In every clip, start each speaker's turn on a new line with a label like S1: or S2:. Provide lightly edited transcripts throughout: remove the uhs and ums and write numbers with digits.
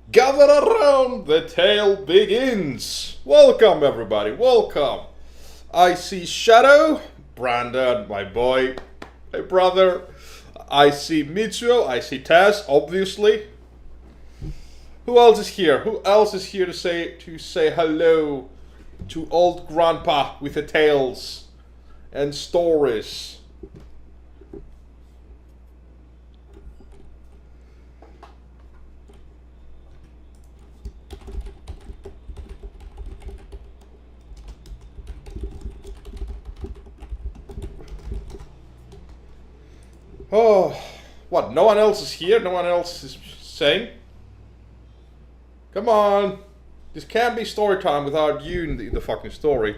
S1: Gather around, the tale begins. Welcome, everybody, welcome. I see Shadow, Brandon, my boy, my brother. I see Mitsuo, I see Taz, obviously. Who else is here? Who else is here to say hello to old grandpa with the tales and stories? Oh, what? No one else is here? No one else is saying? Come on. This can't be story time without you in the fucking story.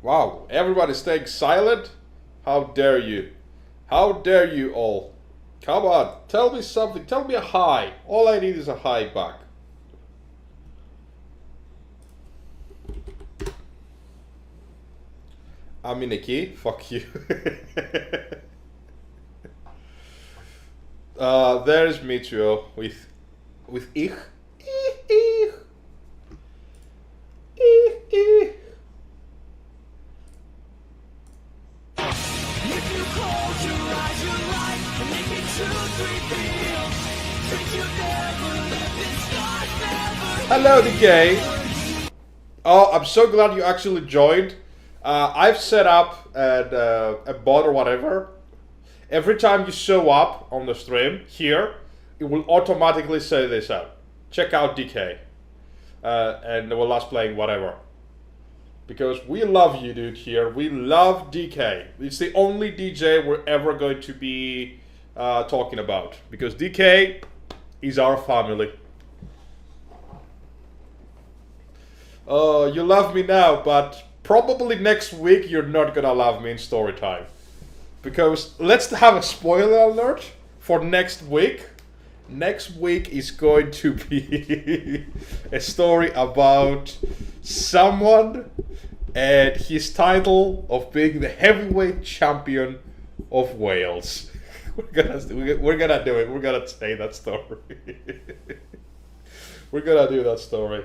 S1: Wow, everybody's staying silent? How dare you? How dare you all? Come on, tell me something. Tell me a hi. All I need is a hi back. I'm in a key. Fuck you. There's Mitsuo with ich. Ich. Ich. Ich. Hello, DK. Oh, I'm so glad you actually joined. I've set up a bot or whatever. Every time you show up on the stream here, it will automatically say this out. Check out DK. And we'll last playing whatever. Because we love you, dude, here. We love DK. It's the only DJ we're ever going to be talking about. Because DK is our family. You love me now, but probably next week you're not gonna love me in Storytime. Because let's have a spoiler alert for next week. Next week is going to be a story about someone and his title of being the heavyweight champion of Wales. We're gonna do it. We're gonna say that story. We're gonna do that story.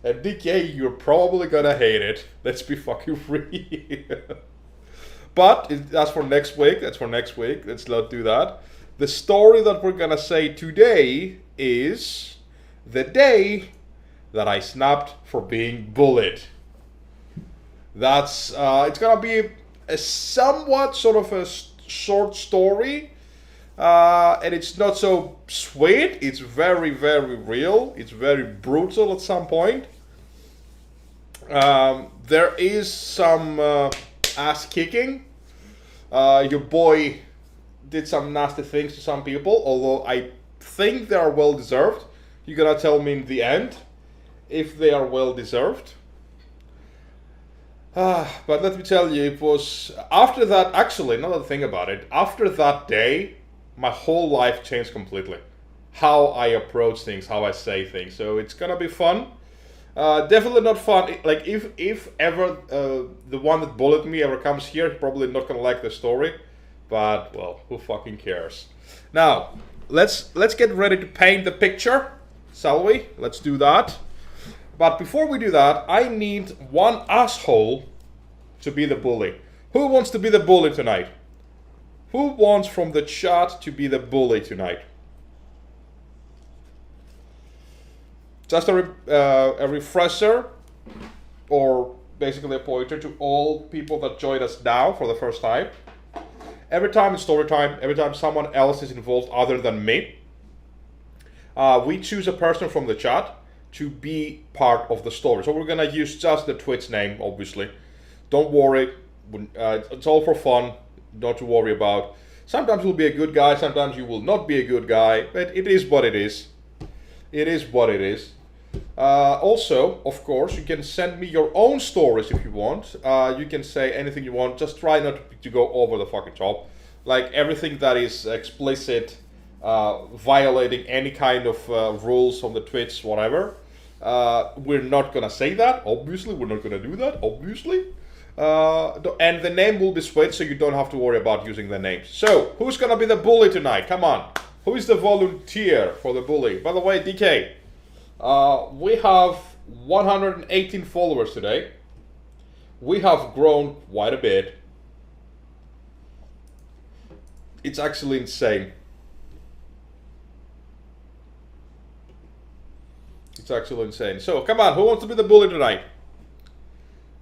S1: And DK, you're probably gonna hate it. Let's be fucking real. But that's for next week. That's for next week. Let's not do that. The story that we're gonna say today is the day that I snapped for being bullied. That's it's gonna be a somewhat sort of a short story, and it's not so sweet. It's very, very real. It's very brutal at some point. There is some ass kicking. Your boy did some nasty things to some people, although I think they are well deserved. You're gonna tell me in the end if they are well deserved. But let me tell you, it was after that, actually, another thing about it, after that day, my whole life changed completely. How I approach things, how I say things. So it's gonna be fun. Definitely not fun. Like if ever the one that bullied me ever comes here, probably not gonna like the story. But well, who fucking cares? Now let's get ready to paint the picture, shall we? Let's do that. But before we do that, I need one asshole to be the bully. Who wants to be the bully tonight? Who wants from the chat to be the bully tonight? Just a refresher, or basically a pointer to all people that joined us now for the first time. Every time in story time, every time someone else is involved other than me, we choose a person from the chat to be part of the story. So we're gonna use just the Twitch name, obviously. Don't worry, it's all for fun, not to worry about. Sometimes you'll be a good guy, sometimes you will not be a good guy, but it is what it is. It is what it is. Also, of course, you can send me your own stories if you want. You can say anything you want, just try not to go over the fucking top. Like everything that is explicit, violating any kind of rules on the Twitch, whatever. We're not gonna say that, obviously. We're not gonna do that, obviously. And the name will be switched, so you don't have to worry about using the names. So, who's gonna be the bully tonight? Come on. Who is the volunteer for the bully? By the way, DK, we have 118 followers today. We have grown quite a bit. It's actually insane. It's actually insane. So, come on, who wants to be the bully tonight?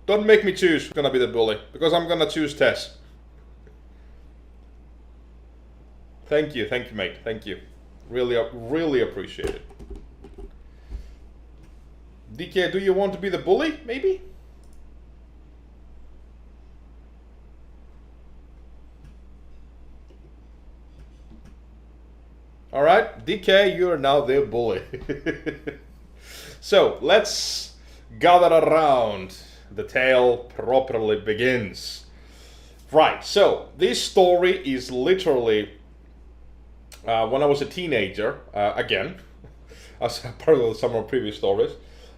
S1: Don't make me choose who's gonna be the bully, because I'm gonna choose Tess. Thank you, mate. Thank you. Really appreciate it. DK, do you want to be the bully, maybe? Alright, DK, you are now the bully. So, let's gather around. The tale properly begins. Right, so this story is literally when I was a teenager, again, as part of some of previous stories,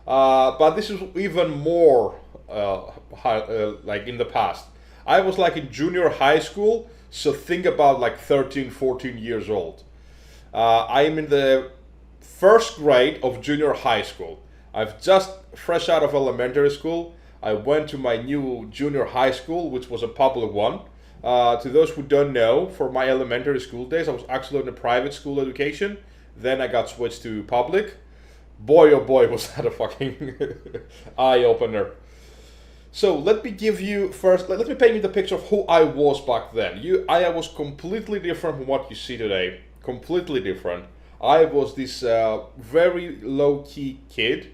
S1: but this is even more like in the past. I was like in junior high school, so think about like 13, 14 years old. I am in the first grade of junior high school. I've just fresh out of elementary school. I went to my new junior high school, which was a public one. To those who don't know, for my elementary school days, I was actually in a private school education. Then I got switched to public. Boy, oh boy, was that a fucking eye-opener. So let me give you first, let me paint you the picture of who I was back then. I was completely different from what you see today. Completely different. I was this very low-key kid.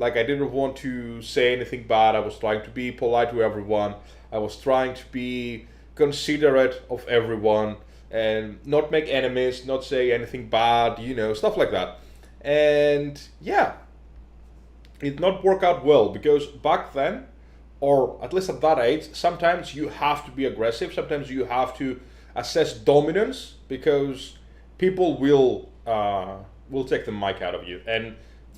S1: Like, I didn't want to say anything bad. I was trying to be polite to everyone. I was trying to be considerate of everyone and not make enemies, not say anything bad, you know, stuff like that. And yeah, it did not work out well because back then, or at least at that age, sometimes you have to be aggressive. Sometimes you have to assess dominance because people will take the mic out of you. And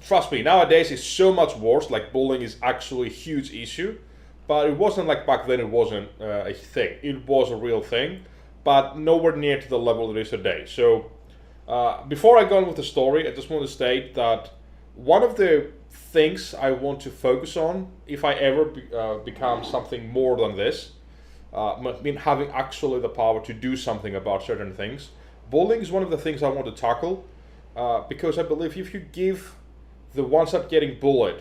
S1: trust me, nowadays it's so much worse. Like, bullying is actually a huge issue, but it wasn't like back then. It wasn't a thing. It was a real thing, but nowhere near to the level it is today. So before I go on with the story, I just want to state that one of the things I want to focus on, if I ever become something more than this, having actually the power to do something about certain things, bullying is one of the things I want to tackle, because I believe if you give the ones that are getting bullied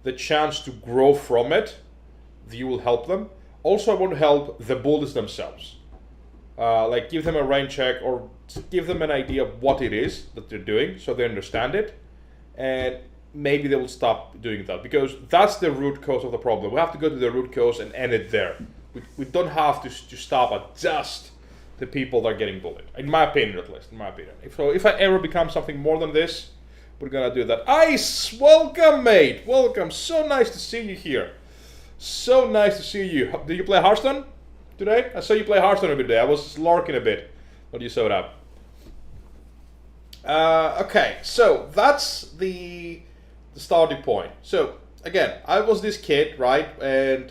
S1: the chance to grow from it, you will help them. Also, I want to help the bullies themselves. Like, give them a rain check or give them an idea of what it is that they're doing so they understand it, and maybe they will stop doing that, because that's the root cause of the problem. We have to go to the root cause and end it there. We don't have to stop at just the people that are getting bullied, in my opinion, at least, in my opinion. If I ever become something more than this, we're gonna do that. Ice, welcome, mate. Welcome. So nice to see you here. So nice to see you. Did you play Hearthstone today? I saw you play Hearthstone every day. I was lurking a bit when you showed up. Okay, so that's the starting point. So again, I was this kid, right? And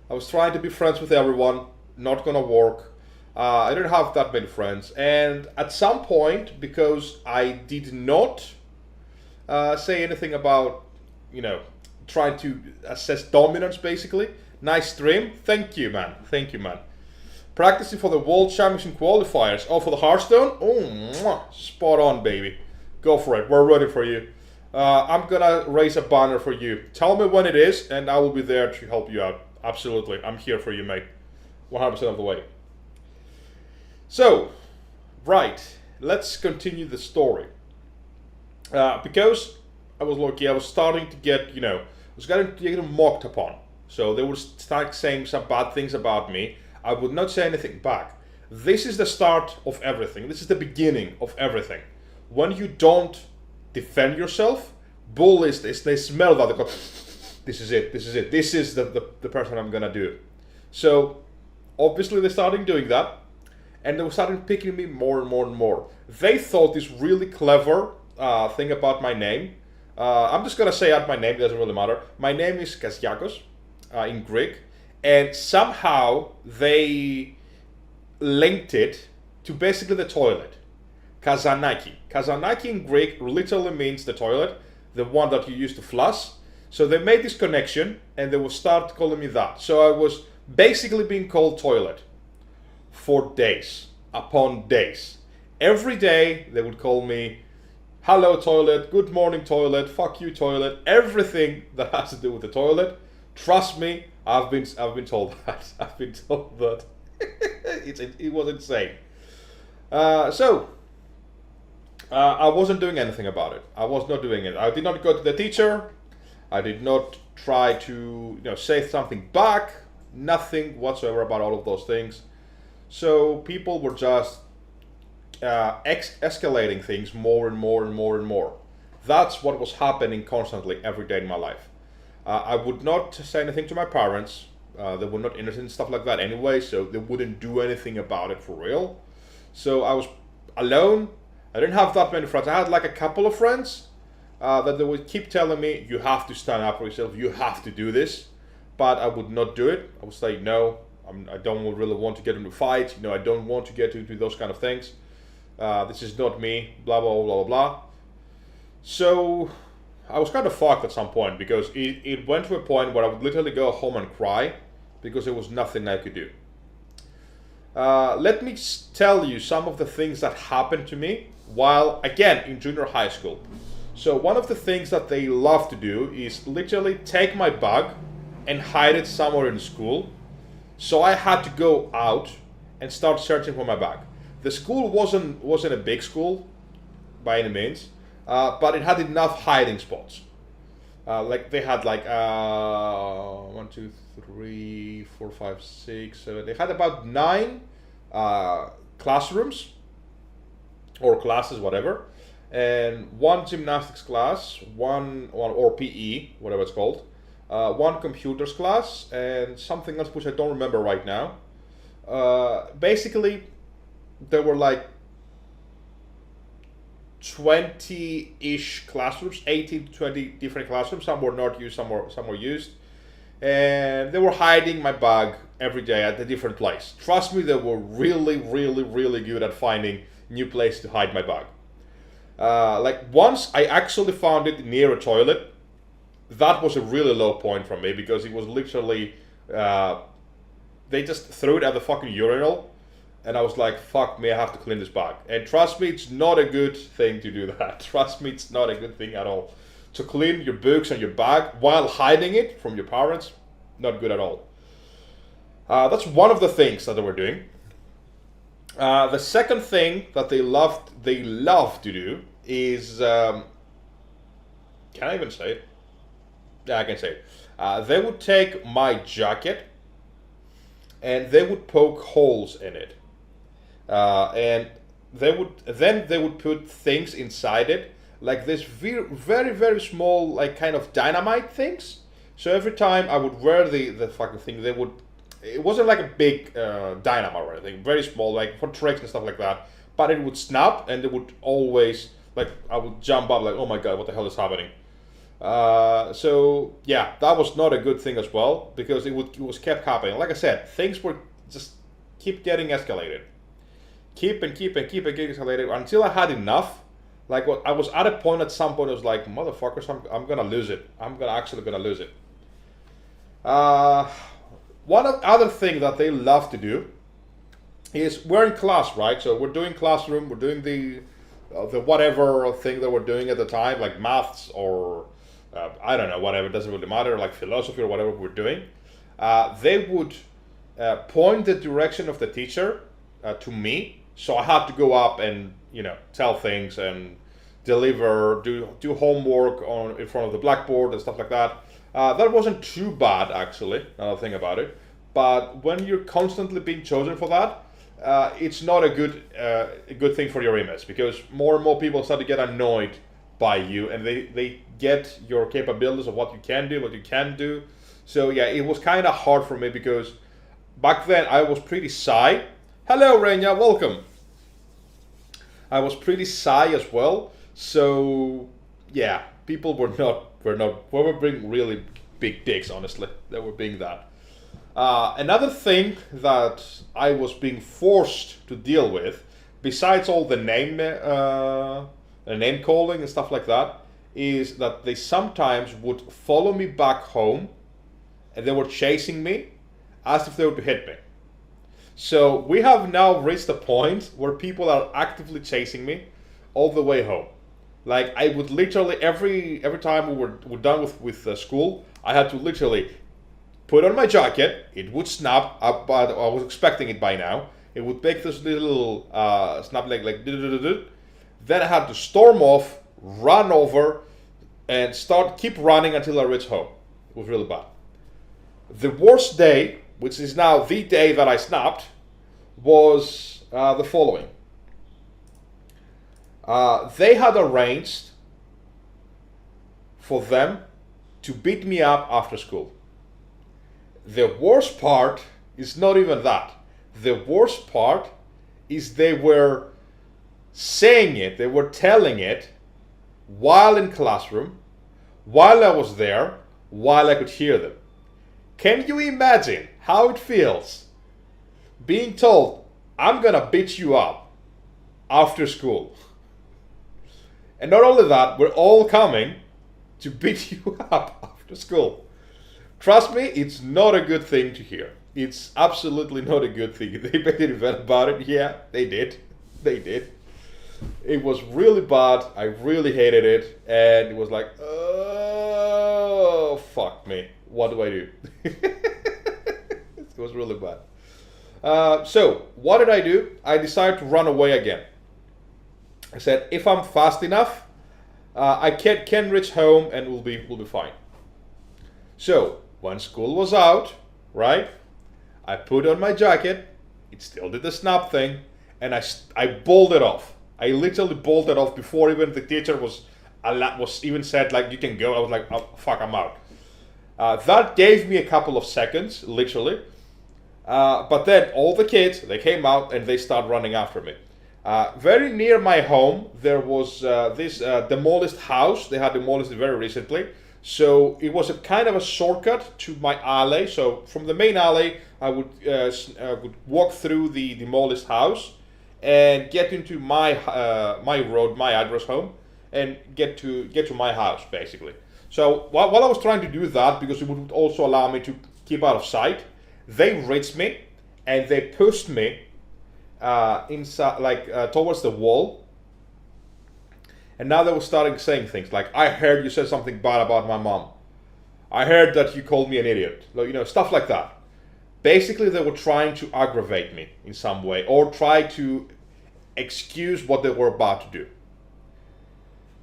S1: I was trying to be friends with everyone. Not gonna work. I didn't have that many friends. And at some point, because I did not say anything about, you know, trying to assess dominance, basically. Nice stream. Thank you, man. Thank you, man. Practicing for the World Championship qualifiers. Oh, for the Hearthstone? Oh, mwah. Spot on, baby. Go for it. We're ready for you. I'm gonna raise a banner for you. Tell me when it is, and I will be there to help you out. Absolutely. I'm here for you, mate. 100% of the way. So, right. Let's continue the story. Because I was lucky, I was starting to get, I was getting mocked upon. So they would start saying some bad things about me. I would not say anything back. This is the start of everything. This is the beginning of everything. When you don't defend yourself, bullies, they smell that. They go, this is it. This is the person I'm gonna do. So obviously they started doing that, and they were starting picking me more and more and more. They thought this really clever thing about my name. I'm just gonna say out my name. It doesn't really matter. My name is Kasiakos in Greek, and somehow they linked it to basically the toilet. Kazanaki. Kazanaki in Greek literally means the toilet, the one that you use to flush. So they made this connection and they will start calling me that. So I was basically being called toilet for days upon days. Every day they would call me hello toilet, good morning toilet, fuck you toilet, everything that has to do with the toilet. Trust me, I've been told that. I've been told that. It was insane. I wasn't doing anything about it. I was not doing it. I did not go to the teacher. I did not try to say something back. Nothing whatsoever about all of those things. So people were just escalating things more and more and more and more. That's what was happening constantly every day in my life. I would not say anything to my parents. They were not interested in stuff like that anyway, so they wouldn't do anything about it for real. So I was alone. I didn't have that many friends. I had like a couple of friends that they would keep telling me, you have to stand up for yourself, you have to do this. But I would not do it. I would say, no, I don't really want to get into fights. I don't want to get into those kind of things. This is not me, blah, blah, blah, blah, blah. So I was kind of fucked at some point because it went to a point where I would literally go home and cry because there was nothing I could do. Let me tell you some of the things that happened to me while, again, in junior high school. So one of the things that they love to do is literally take my bag and hide it somewhere in school. So I had to go out and start searching for my bag. The school wasn't a big school by any means, but it had enough hiding spots. Like they had like 1, 2, 3, 4, 5, 6, 7. They had about 9 classrooms or classes, whatever, and 1 gymnastics class, one or PE, whatever it's called, 1 computers class, and something else which I don't remember right now. Basically, there were like 20-ish classrooms, 18 to 20 different classrooms. Some were not used, some were used. And they were hiding my bag every day at a different place. Trust me, they were really, really, really good at finding new places to hide my bag. Like once I actually found it near a toilet. That was a really low point for me because it was literally, they just threw it at the fucking urinal. And I was like, fuck me, I have to clean this bag. And trust me, it's not a good thing to do that. Trust me, it's not a good thing at all. To clean your books and your bag while hiding it from your parents, not good at all. That's one of the things that they were doing. The second thing that they love to do is, can I even say it? Yeah, I can say it. They would take my jacket and they would poke holes in it. And they would put things inside it, like this very, very small, like kind of dynamite things. So every time I would wear the fucking thing, it wasn't like a big dynamite or anything, very small, like for tricks and stuff like that. But it would snap, and they would always, like, I would jump up like, oh my god, what the hell is happening? So yeah, that was not a good thing as well, because it was kept happening. Like I said, things were just keep getting escalated. Keep getting escalated until I had enough. Like I was at a point at some point I was like, motherfuckers, I'm gonna lose it. I'm actually gonna lose it. One other thing that they love to do is we're in class, right? So we're doing classroom, we're doing the whatever thing that we're doing at the time, like maths or I don't know, whatever, it doesn't really matter, like philosophy or whatever we're doing. They would point the direction of the teacher to me, so I had to go up and tell things and deliver, do homework in front of the blackboard and stuff like that. That wasn't too bad actually, now I think about it. But when you're constantly being chosen for that, it's not a good thing for your image, because more and more people start to get annoyed by you, and they get your capabilities of what you can do, what you can't do. So yeah, it was kind of hard for me because back then I was pretty shy. Hello Renya, welcome. I was pretty shy as well. So yeah, People were being really big dicks, honestly. They were being that. Another thing that I was being forced to deal with, besides all the name calling and stuff like that, is that they sometimes would follow me back home, and they were chasing me as if they were to hit me. So we have now reached a point where people are actively chasing me all the way home. Like, I would literally, every time we're done with school, I had to literally put on my jacket. It would snap, but I was expecting it by now. It would make this little snap like then I had to storm off, run over, and keep running until I reached home. It was really bad. The worst day, which is now the day that I snapped, was the following. They had arranged for them to beat me up after school. The worst part is not even that. The worst part is they were saying it, they were telling it while in classroom, while I was there, while I could hear them. Can you imagine how it feels being told, I'm gonna beat you up after school? And not only that, we're all coming to beat you up after school. Trust me, it's not a good thing to hear. It's absolutely not a good thing. They made an event about it. Yeah, they did. They did. It was really bad. I really hated it. And it was like, oh, fuck me. What do I do? It was really bad. So, what did I do? I decided to run away again. I said, if I'm fast enough, I can reach home and we'll be fine. So, when school was out, right, I put on my jacket, it still did the snap thing, and I bolted off. I literally bolted off before even the teacher was even said, like, you can go. I was like, oh, fuck, I'm out. That gave me a couple of seconds, literally. But then all the kids, they came out and they started running after me. Very near my home, there was this demolished house. They had demolished it very recently. So it was a kind of a shortcut to my alley. So from the main alley, I would walk through the demolished house and get into my road, my address home, and get to my house basically. So while I was trying to do that, because it would also allow me to keep out of sight, they reached me and they pushed me inside, towards the wall. And now they were starting saying things like, I heard you said something bad about my mom. I heard that you called me an idiot. Stuff like that. Basically, they were trying to aggravate me in some way or try to excuse what they were about to do.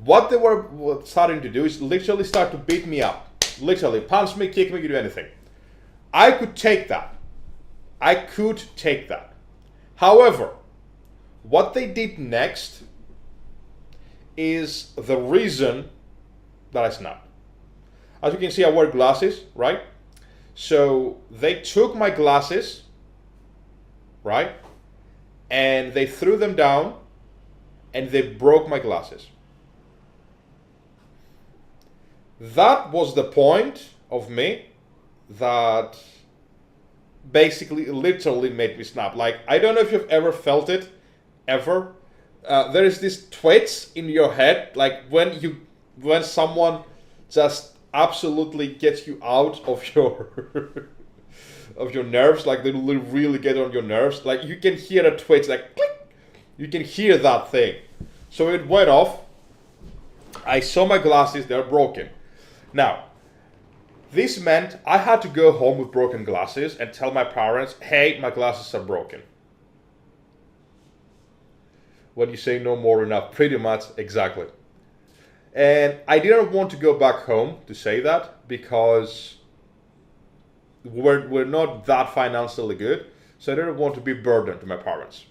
S1: What they were starting to do is literally start to beat me up. Literally, punch me, kick me, do anything. I could take that. However, what they did next is the reason that I snapped. As you can see, I wear glasses, right? So they took my glasses, right? And they threw them down and they broke my glasses. That was the point of me that basically literally made me snap. Like, I don't know if you've ever felt it, ever. There is this twitch in your head, like when someone just absolutely gets you out of your of your nerves, like they really get on your nerves. Like you can hear a twitch, like click. You can hear that thing. So it went off. I saw my glasses; they're broken. Now, this meant I had to go home with broken glasses and tell my parents, "Hey, my glasses are broken." What you say, no more enough, pretty much exactly. And I didn't want to go back home to say that because we're not that financially good, so I didn't want to be a burden to my parents.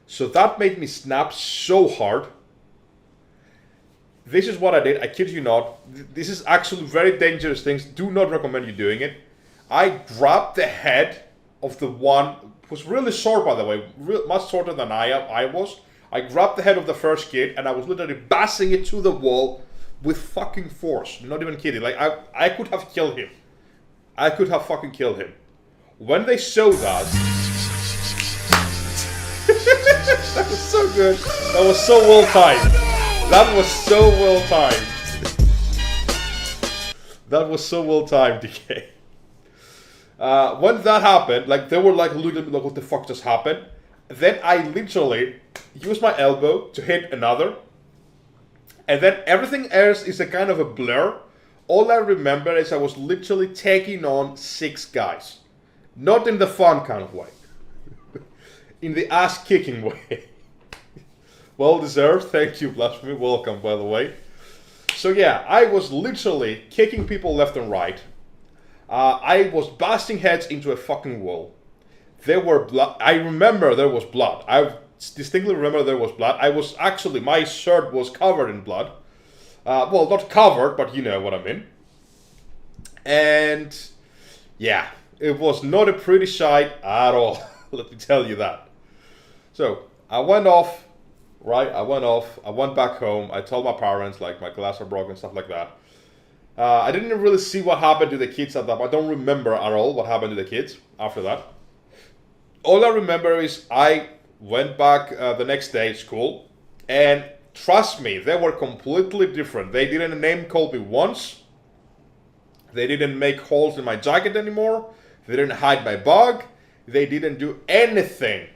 S1: So that made me snap so hard. This is what I did, I kid you not. This is actually very dangerous things. Do not recommend you doing it. I grabbed the head of the one, who was really short by the way, much shorter than I was. I grabbed the head of the first kid and I was literally bashing it to the wall with fucking force. Not even kidding. Like, I could have killed him. I could have fucking killed him. When they showed that... That was so good. That was so well timed. That was so well timed. That was so well timed, DK. When that happened, like, they were like, looking like, what the fuck just happened? Then I literally used my elbow to hit another. And then everything else is a kind of a blur. All I remember is I was literally taking on 6 guys. Not in the fun kind of way. In the ass-kicking way. Well deserved. Thank you, Blasphemy. Welcome, by the way. So yeah, I was literally kicking people left and right. I was blasting heads into a fucking wall. There were blood. I remember there was blood. I distinctly remember there was blood. I was actually, my shirt was covered in blood. Well, not covered, but you know what I mean. And yeah, it was not a pretty sight at all. Let me tell you that. So I went off, right? I went back home. I told my parents, like, my glasses are broken, stuff like that. I didn't really see what happened to the kids at that point. I don't remember at all what happened to the kids after that. All I remember is I went back the next day at school, and trust me, they were completely different. They didn't name call me once. They didn't make holes in my jacket anymore. They didn't hide my bug. They didn't do anything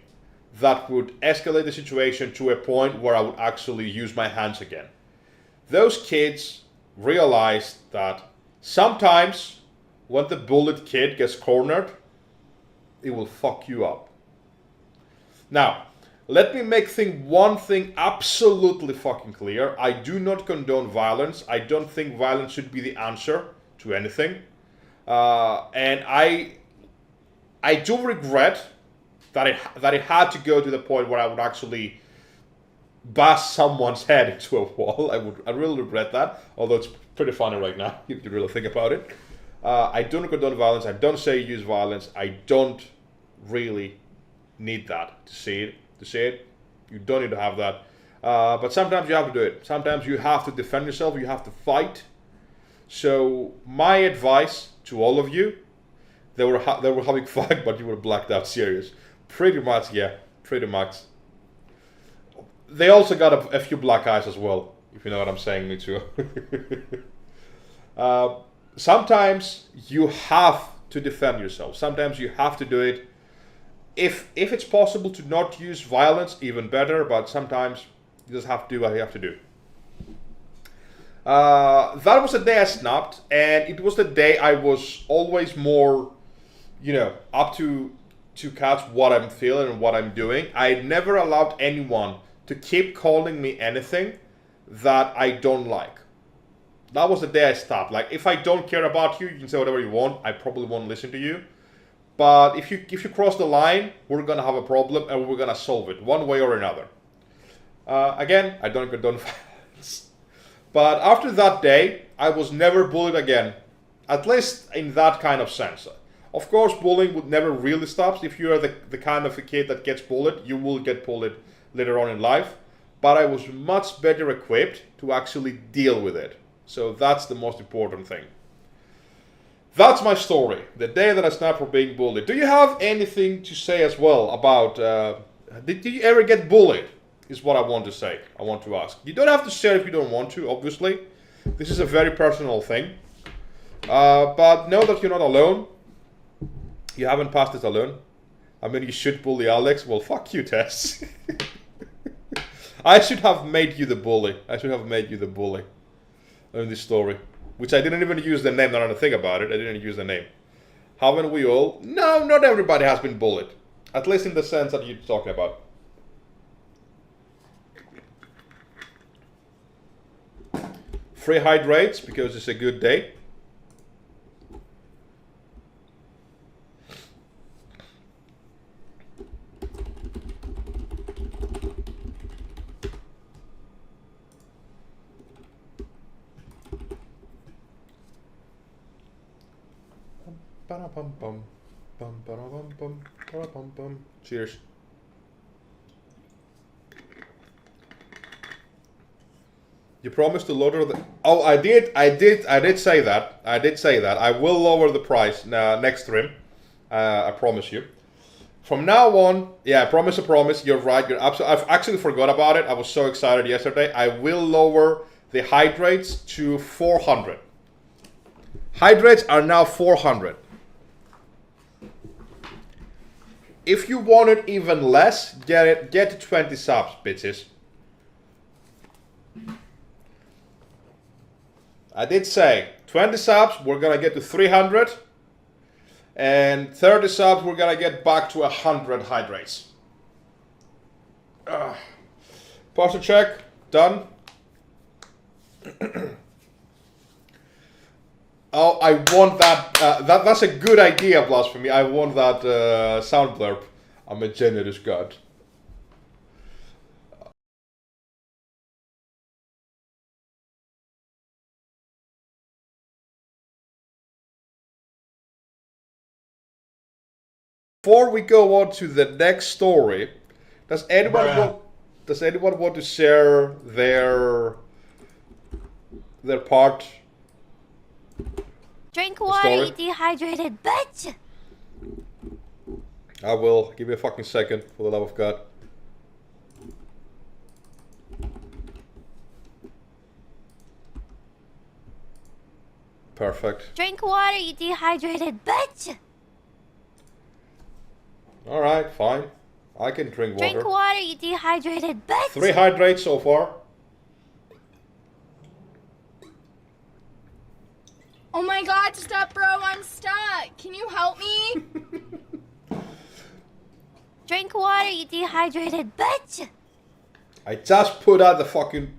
S1: that would escalate the situation to a point where I would actually use my hands again. Those kids realized that sometimes when the bullet kid gets cornered, it will fuck you up. Now, let me make one thing absolutely fucking clear. I do not condone violence. I don't think violence should be the answer to anything. And I do regret that it had to go to the point where I would actually bash someone's head into a wall. I really regret that, although it's pretty funny right now if you really think about it. I don't condone violence. I don't say use violence. I don't really need that to see it. You don't need to have that. But sometimes you have to do it. Sometimes you have to defend yourself. You have to fight. So my advice to all of you, they were having fun, but you were blacked out serious. Pretty much, yeah. Pretty much. They also got a few black eyes as well, if you know what I'm saying, me too. Sometimes you have to defend yourself. Sometimes you have to do it. If it's possible to not use violence, even better, but sometimes you just have to do what you have to do. That was the day I snapped, and it was the day I was always more, up to catch what I'm feeling and what I'm doing. I never allowed anyone to keep calling me anything that I don't like. That was the day I stopped. Like, if I don't care about you, you can say whatever you want. I probably won't listen to you. But if you cross the line, we're gonna have a problem and we're gonna solve it one way or another. Again, I don't condone violence. But after that day, I was never bullied again. At least in that kind of sense. Of course, bullying would never really stop. If you are the kind of a kid that gets bullied, you will get bullied later on in life. But I was much better equipped to actually deal with it. So that's the most important thing. That's my story. The day that I snapped for being bullied. Do you have anything to say as well about... did you ever get bullied? Is what I want to say. I want to ask. You don't have to share if you don't want to, obviously. This is a very personal thing. But know that you're not alone. You haven't passed it alone. I mean, you should bully Alex. Well, fuck you, Tess. I should have made you the bully. In this story. Which I didn't even use the name, now that I think about it. I didn't use the name. Haven't we all? No, not everybody has been bullied. At least in the sense that you're talking about. Free hydrates, because it's a good day. Cheers. You promised to lower the... Oh, I did say that. I did say that. I will lower the price next stream. I promise you. From now on, yeah, promise. You're right. You're absolutely... I've actually forgot about it. I was so excited yesterday. I will lower the hydrates to 400. Hydrates are now 400. If you want it even less, get to 20 subs, bitches. I did say 20 subs, we're gonna get to 300, and 30 subs, we're gonna get back to 100 hydrates. Posture check done. Oh, I want that. That's a good idea, Blasphemy. I want that sound blurb. I'm a generous god. Before we go on to the next story, does anyone want to share their part?
S2: Drink water, you dehydrated bitch!
S1: I will. Give me a fucking second, for the love of God. Perfect.
S2: Drink water, you dehydrated bitch!
S1: Alright, fine. I can drink water.
S2: Drink water, you dehydrated bitch!
S1: 3 hydrates so far.
S3: Oh my god, stop, bro, I'm stuck. Can you help me?
S2: Drink water, you dehydrated bitch!
S1: I just put out the fucking...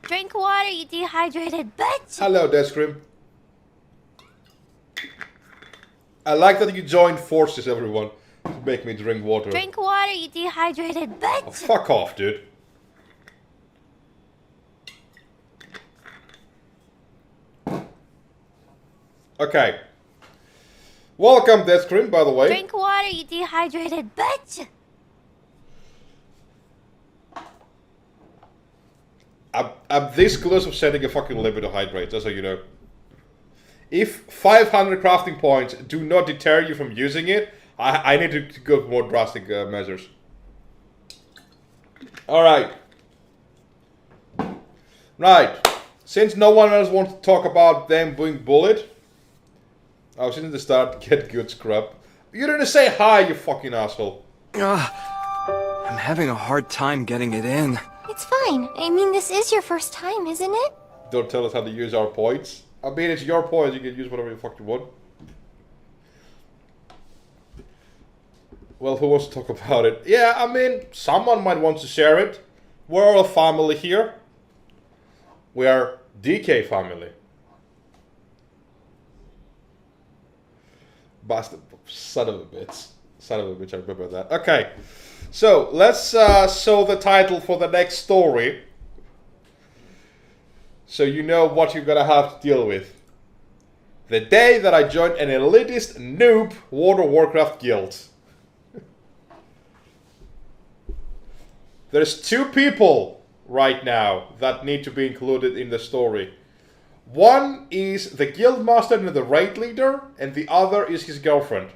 S2: Drink water, you dehydrated bitch!
S1: Hello, Deathscream. I like that you joined forces, everyone, to make me drink water.
S2: Drink water, you dehydrated bitch!
S1: Oh, fuck off, dude. Okay. Welcome, Deathscream, by the way.
S2: Drink water, you dehydrated bitch!
S1: I'm this close of setting a fucking limit to hydrate, just so you know. If 500 crafting points do not deter you from using it, I need to go more drastic measures. Alright. Right. Since no one else wants to talk about them being bullied, I was in the start to get good scrub. You didn't say hi, you fucking asshole.
S4: I'm having a hard time getting it in.
S5: It's fine. I mean, this is your first time, isn't it?
S1: Don't tell us how to use our points. I mean, it's your points, you can use whatever the fuck you want. Well, who wants to talk about it? Yeah, I mean, someone might want to share it. We're all a family here. We are DK family. Bastard, son of a bitch. Son of a bitch, I remember that. Okay, so let's show the title for the next story. So you know what you're gonna have to deal with. The day that I joined an Elitist NOOB World of Warcraft guild. There's 2 people right now that need to be included in the story. One is the guild master and the raid leader, and the other is his girlfriend.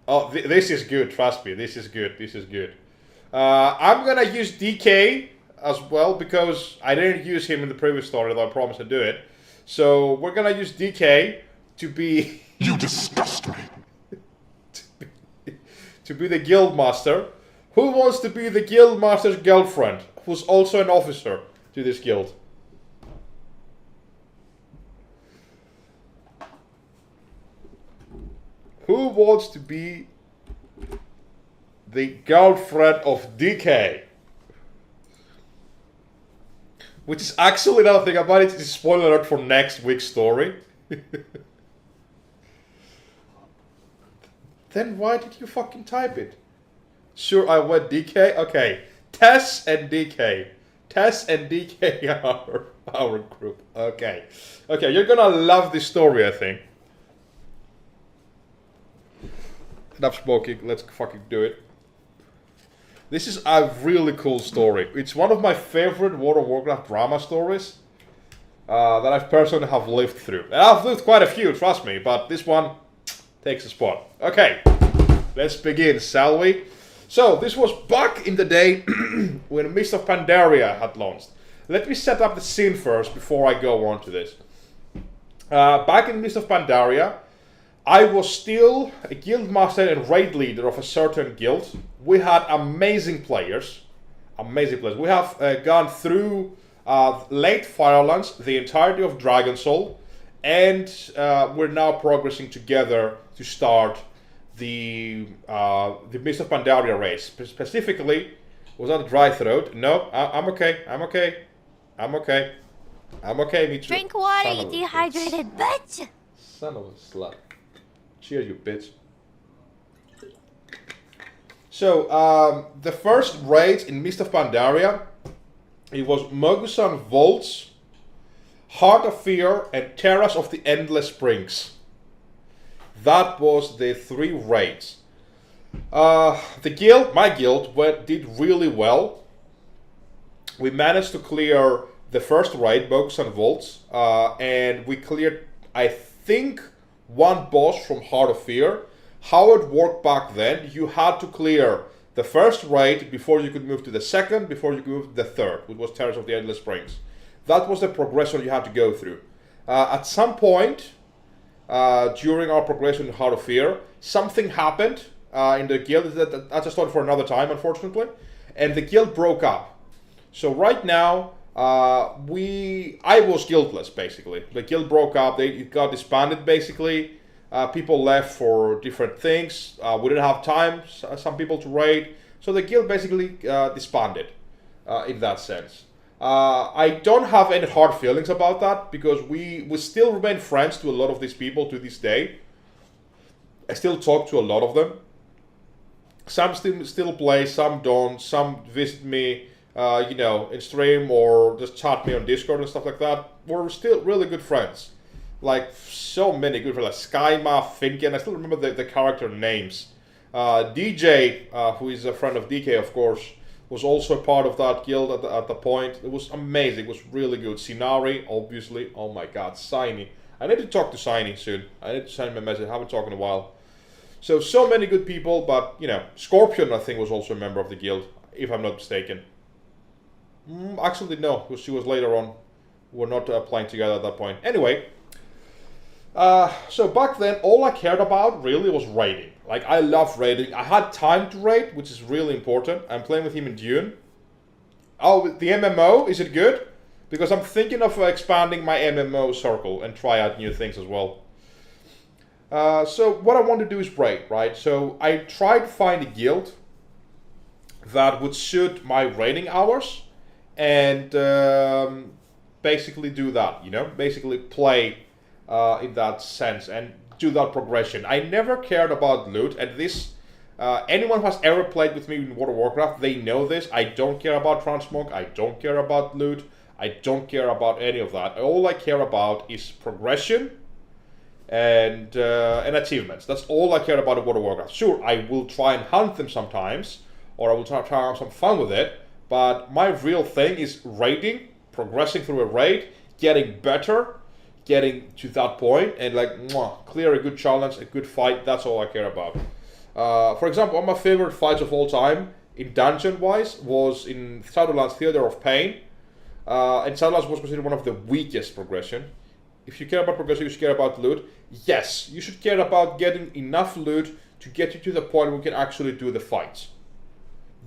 S1: Oh, this is good, trust me, this is good, this is good. I'm gonna use DK as well, because I didn't use him in the previous story, though I promised to do it. So we're gonna use DK to be...
S6: You disgust me!
S1: to be the guild master. Who wants to be the guild master's girlfriend, who's also an officer to this guild? Who wants to be the girlfriend of DK? Which is actually, another thing about it, is a spoiler alert for next week's story. Then why did you fucking type it? Sure, I went DK? Okay. Tess and DK. Tess and DK are our group. Okay. Okay, you're gonna love this story, I think. Enough smoking, let's fucking do it. This is a really cool story. It's one of my favorite World of Warcraft drama stories that I personally have lived through. And I've lived quite a few, trust me, but this one takes a spot. Okay, let's begin, shall we? So, this was back in the day when Mist of Pandaria had launched. Let me set up the scene first before I go on to this. Back in Mist of Pandaria, I was still a guild master and raid leader of a certain guild. We had amazing players. Amazing players. We have gone through late Firelands, the entirety of Dragon Soul, and we're now progressing together to start the Mist of Pandaria race. Specifically, was that a dry throat? No, I'm okay. I'm okay. I'm okay. I'm okay, me too.
S2: Drink water,
S1: Son
S2: you
S1: of a
S2: dehydrated bitch!
S1: Son of a slut. Cheers, you bitch. So, the first raids in Mist of Pandaria, it was Mogusan Vaults, Heart of Fear, and Terrace of the Endless Springs. That was the 3 raids. The guild, my guild, did really well. We managed to clear the first raid, Mogusan Vaults, and we cleared, I think, 1 boss from Heart of Fear. How it worked back then, you had to clear the first raid before you could move to the second, before you could move to the third, which was Terrace of the Endless Springs. That was the progression you had to go through. At some point, during our progression in Heart of Fear, something happened in the guild. That's a story for another time, unfortunately. And the guild broke up. So right now, I was guildless, basically. The guild broke up, it got disbanded, basically. People left for different things. We didn't have time, some people to raid. So the guild basically disbanded, in that sense. I don't have any hard feelings about that, because we still remain friends to a lot of these people to this day. I still talk to a lot of them. Some still play, some don't, some visit me, in stream or just chat me on Discord and stuff like that. We're still really good friends. Like, so many good friends, like Skyma, Finken, I still remember the character names. DJ, who is a friend of DK, of course, was also part of that guild at the point. It was amazing, it was really good. Sinari, obviously, oh my god, Siny. I need to talk to Siny soon. I need to send him a message, I haven't talked in a while. So many good people, but, Scorpion, I think, was also a member of the guild, if I'm not mistaken. Actually, no, because she was later on. We're not playing together at that point. Anyway, so back then, all I cared about really was raiding. Like, I love raiding. I had time to raid, which is really important. I'm playing with him in Dune. Oh, the MMO, is it good? Because I'm thinking of expanding my MMO circle and try out new things as well. So what I want to do is raid, right? So I tried to find a guild that would suit my raiding hours and basically do that, basically play in that sense and do that progression. I never cared about loot, and this, anyone who has ever played with me in World of Warcraft, they know this. I don't care about transmog, I don't care about loot, I don't care about any of that. All I care about is progression and achievements. That's all I care about in World of Warcraft. Sure, I will try and hunt them sometimes, or I will try to have some fun with it, but my real thing is raiding, progressing through a raid, getting better, getting to that point, and clear a good challenge, a good fight. That's all I care about. For example, one of my favorite fights of all time, in dungeon-wise, was in Shadowlands Theater of Pain. And Shadowlands was considered one of the weakest progression. If you care about progression, you should care about loot. Yes, you should care about getting enough loot to get you to the point where you can actually do the fights.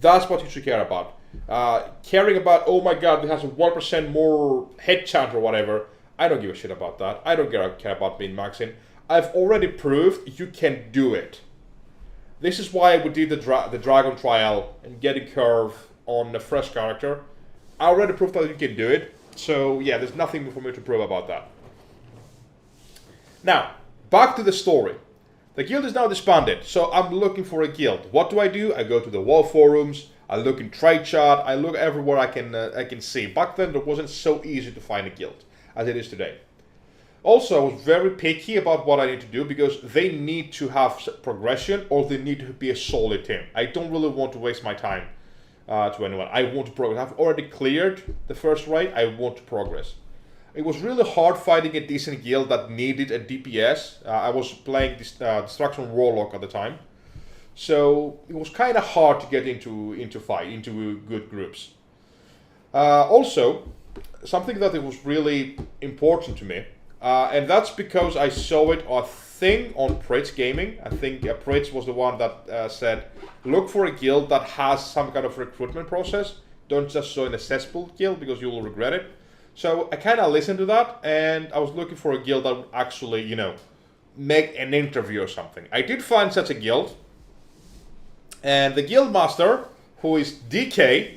S1: That's what you should care about. Caring about, oh my god, it has a 1% more head chant or whatever, I don't give a shit about that. I don't care about being maxing. I've already proved you can do it. This is why we did the Dragon Trial and getting Curve on a fresh character. I already proved that you can do it. So yeah, there's nothing for me to prove about that. Now, back to the story. The guild is now disbanded, so I'm looking for a guild. What do? I go to the WoW forums, I look in trade chat, I look everywhere I can see. Back then, it wasn't so easy to find a guild as it is today. Also, I was very picky about what I need to do because they need to have progression or they need to be a solid team. I don't really want to waste my time to anyone. I want to progress. I've already cleared the first raid. I want to progress. It was really hard finding a decent guild that needed a DPS. I was playing this Destruction Warlock at the time, so it was kind of hard to get into good groups. Also, something that it was really important to me, and that's because I saw it a thing on Pritz Gaming. I think Pritz was the one that said, look for a guild that has some kind of recruitment process. Don't just join a cesspool guild because you will regret it. So I kind of listened to that, and I was looking for a guild that would actually, you know, make an interview or something. I did find such a guild, and the guild master, who is DK,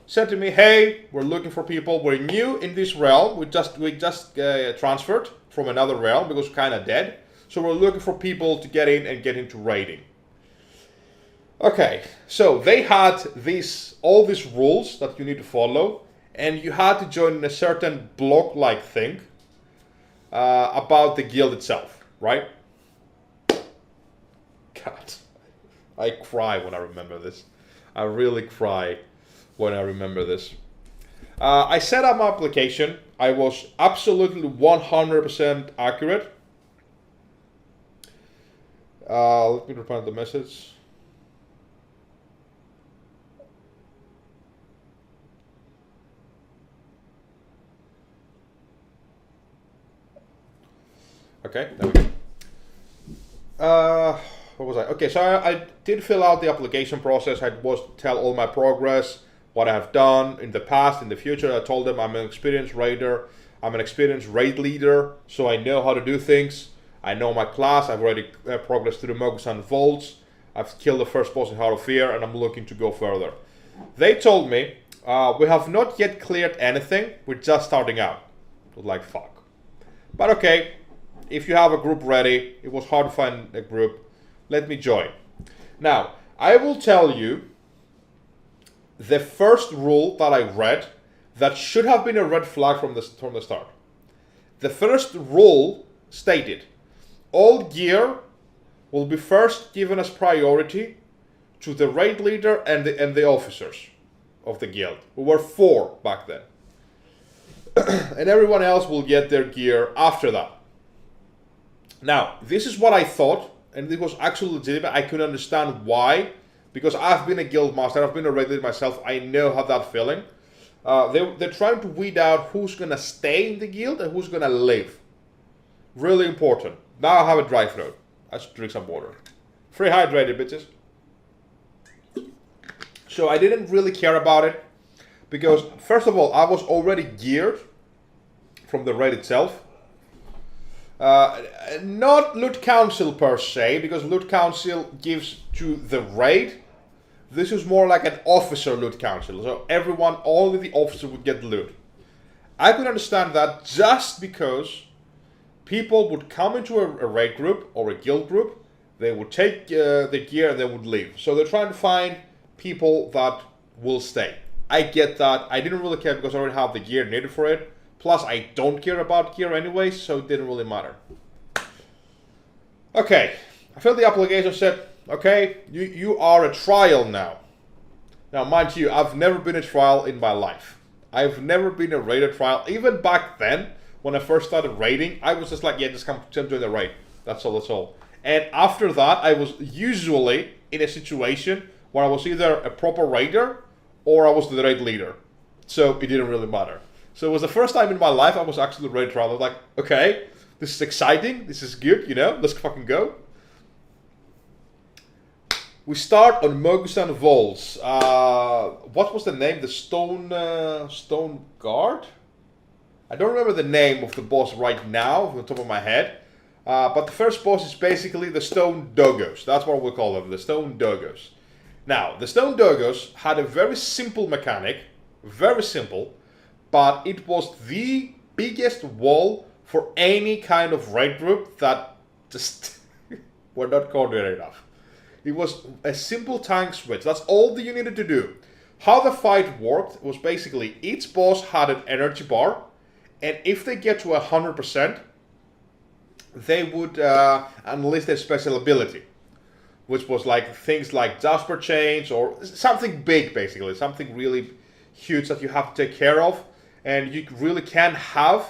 S1: said to me, hey, we're looking for people. We're new in this realm. We just transferred from another realm because we're kind of dead. So we're looking for people to get in and get into raiding. Okay, so they had all these rules that you need to follow, and you had to join in a certain block-like thing about the guild itself, right? God, I cry when I remember this. I really cry when I remember this. I set up my application. I was absolutely 100% accurate. Let me reply the message. Okay, there we go. What was I? Okay, so I did fill out the application process. I was tell all my progress, what I have done in the past, in the future. I told them I'm an experienced raider. I'm an experienced raid leader, so I know how to do things. I know my class. I've already progressed through the Mogusan Vaults. I've killed the first boss in Heart of Fear, and I'm looking to go further. They told me, we have not yet cleared anything. We're just starting out. I was like, fuck. But okay. If you have a group ready, it was hard to find a group, let me join. Now, I will tell you the first rule that I read that should have been a red flag from the start. The first rule stated, all gear will be first given as priority to the raid leader and the officers of the guild, who were 4 back then. And everyone else will get their gear after that. Now, this is what I thought, and it was actually legitimate. I couldn't understand why, because I've been a guild master, I've been a raid leader myself, I know how that feeling. They're trying to weed out who's gonna stay in the guild and who's gonna leave. Really important. Now I have a dry throat. I should drink some water. Free hydrated, bitches. So I didn't really care about it, because first of all, I was already geared from the raid itself. Not Loot Council per se, because Loot Council gives to the raid. This is more like an officer Loot Council, so everyone, only the officer would get loot. I could understand that just because people would come into a raid group or a guild group, they would take the gear and they would leave. So they're trying to find people that will stay. I get that. I didn't really care because I already have the gear needed for it. Plus, I don't care about gear anyway, so it didn't really matter. Okay, I filled the application, said, okay, you are a trial now. Now, mind you, I've never been a trial in my life. I've never been a raider trial. Even back then, when I first started raiding, I was just like, yeah, just come join the raid. That's all, that's all. And after that, I was usually in a situation where I was either a proper raider or I was the raid leader. So it didn't really matter. So it was the first time in my life I was actually a raid trial. I was like, okay, this is exciting, this is good, you know, let's fucking go. We start on Mogusan Vaults. What was the name? The Stone Guard? I don't remember the name of the boss right now, off the top of my head. But the first boss is basically the Stone Doggos. That's what we call them, the Stone Doggos. Now, the Stone Doggos had a very simple mechanic, very simple, but it was the biggest wall for any kind of raid group that just were not coordinated enough. It was a simple tank switch. That's all that you needed to do. How the fight worked was basically each boss had an energy bar, and if they get to 100%, they would unleash their special ability, which was like things like Jasper chains or something big, basically, something really huge that you have to take care of, and you really can't have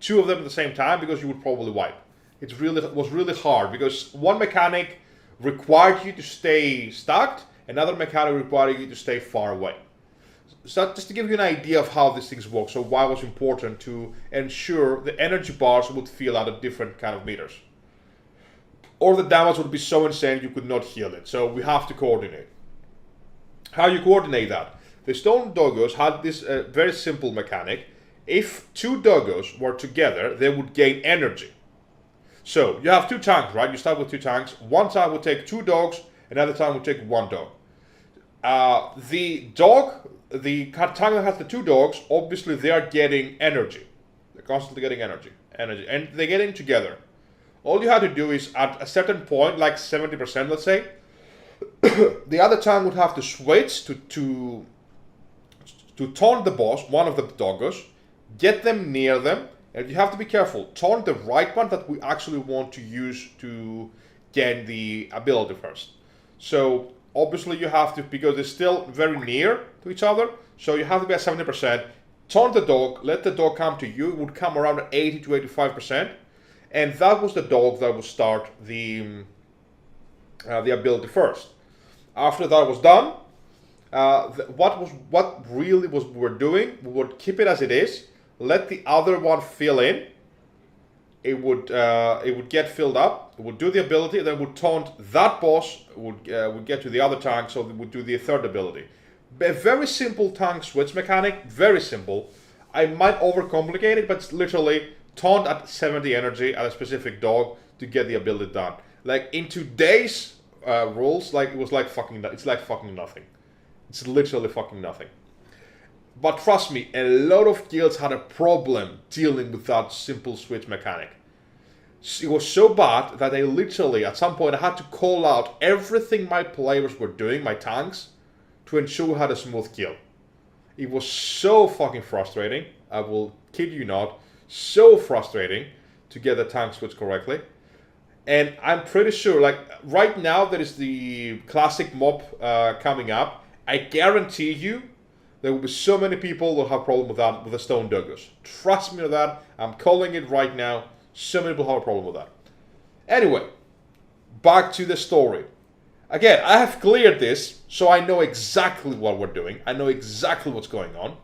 S1: two of them at the same time because you would probably wipe. It was really hard because one mechanic required you to stay stacked, another mechanic required you to stay far away. So just to give you an idea of how these things work, so why it was important to ensure the energy bars would fill out at different kind of meters. Or the damage would be so insane you could not heal it. So we have to coordinate. How you coordinate that? The stone doggos had this very simple mechanic. If two doggos were together, they would gain energy. So you have two tanks, right? You start with two tanks. One tank would take two dogs, another tank would take one dog. The tank that has the two dogs, obviously they are getting energy. They're constantly getting energy, and they're getting together. All you have to do is at a certain point, like 70%, let's say, the other tank would have to switch to taunt the boss, one of the doggos, get them near them, and you have to be careful. Taunt the right one that we actually want to use to gain the ability first. So obviously you have to, because they're still very near to each other, so you have to be at 70%. Taunt the dog, let the dog come to you. It would come around at 80 to 85%. And that was the dog that would start the ability first. After that was done, what really was we were doing, we would keep it as it is, let the other one fill in. It would get filled up. It would do the ability, then would taunt that boss. Would get to the other tank, so it would do the third ability. A very simple tank switch mechanic, very simple. I might overcomplicate it, but it's literally taunt at 70 energy at a specific dog to get the ability done. Like in today's rules, like it's like fucking nothing. It's literally fucking nothing. But trust me, a lot of guilds had a problem dealing with that simple switch mechanic. It was so bad that I literally, at some point, I had to call out everything my players were doing, my tanks, to ensure we had a smooth kill. It was so fucking frustrating, I will kid you not, so frustrating to get the tank switch correctly. And I'm pretty sure, like, right now there is the classic mob coming up. I guarantee you, there will be so many people who will have a problem with that, with the stone doggos. Trust me on that. I'm calling it right now. So many people have a problem with that. Anyway, back to the story. Again, I have cleared this, so I know exactly what we're doing. I know exactly what's going on.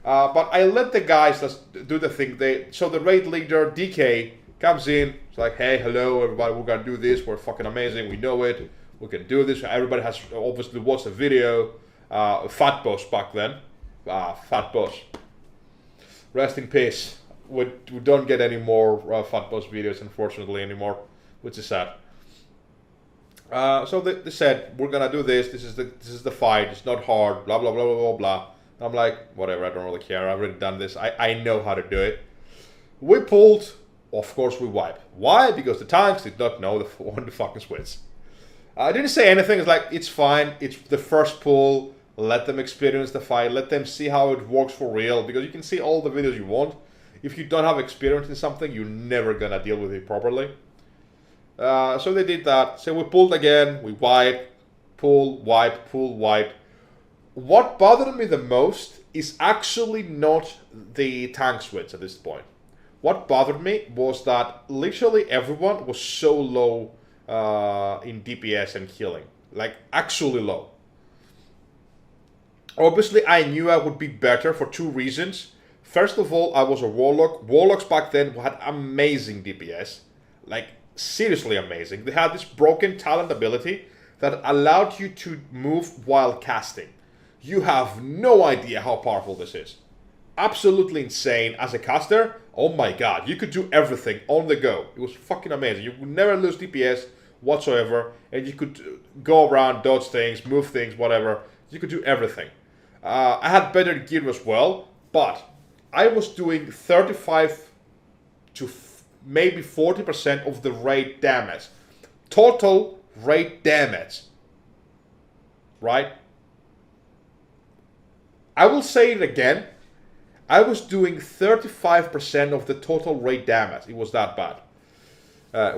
S1: But I let the guys do the thing. So the raid leader, DK, comes in. It's like, hey, hello, everybody. We're going to do this. We're fucking amazing. We know it. We can do this. Everybody has obviously watched the video. Fat Boss back then. Fat Boss. Rest in peace. We don't get any more Fat Boss videos, unfortunately, anymore, which is sad. So they said, we're gonna do this. This is the fight. It's not hard. Blah blah blah blah blah blah. I'm like, whatever. I don't really care. I've already done this. I know how to do it. We pulled. Of course, we wipe. Why? Because the tanks did not know when the fucking switch. I didn't say anything. It's like, it's fine. It's the first pull. Let them experience the fight. Let them see how it works for real. Because you can see all the videos you want. If you don't have experience in something, you're never gonna deal with it properly. So they did that. So we pulled again. We wipe, pull, wipe, pull, wipe. What bothered me the most is actually not the tank switch at this point. What bothered me was that literally everyone was so low in DPS and healing. Like, actually low. Obviously, I knew I would be better for two reasons. First of all, I was a Warlock. Warlocks back then had amazing DPS. Like, seriously amazing. They had this broken talent ability that allowed you to move while casting. You have no idea how powerful this is. Absolutely insane. As a caster, oh my god, you could do everything on the go. It was fucking amazing. You would never lose DPS whatsoever, and you could go around, dodge things, move things, whatever. You could do everything. I had better gear as well, but I was doing 35 to maybe 40% of the raid damage. Total raid damage. Right? I will say it again. I was doing 35% of the total raid damage. It was that bad.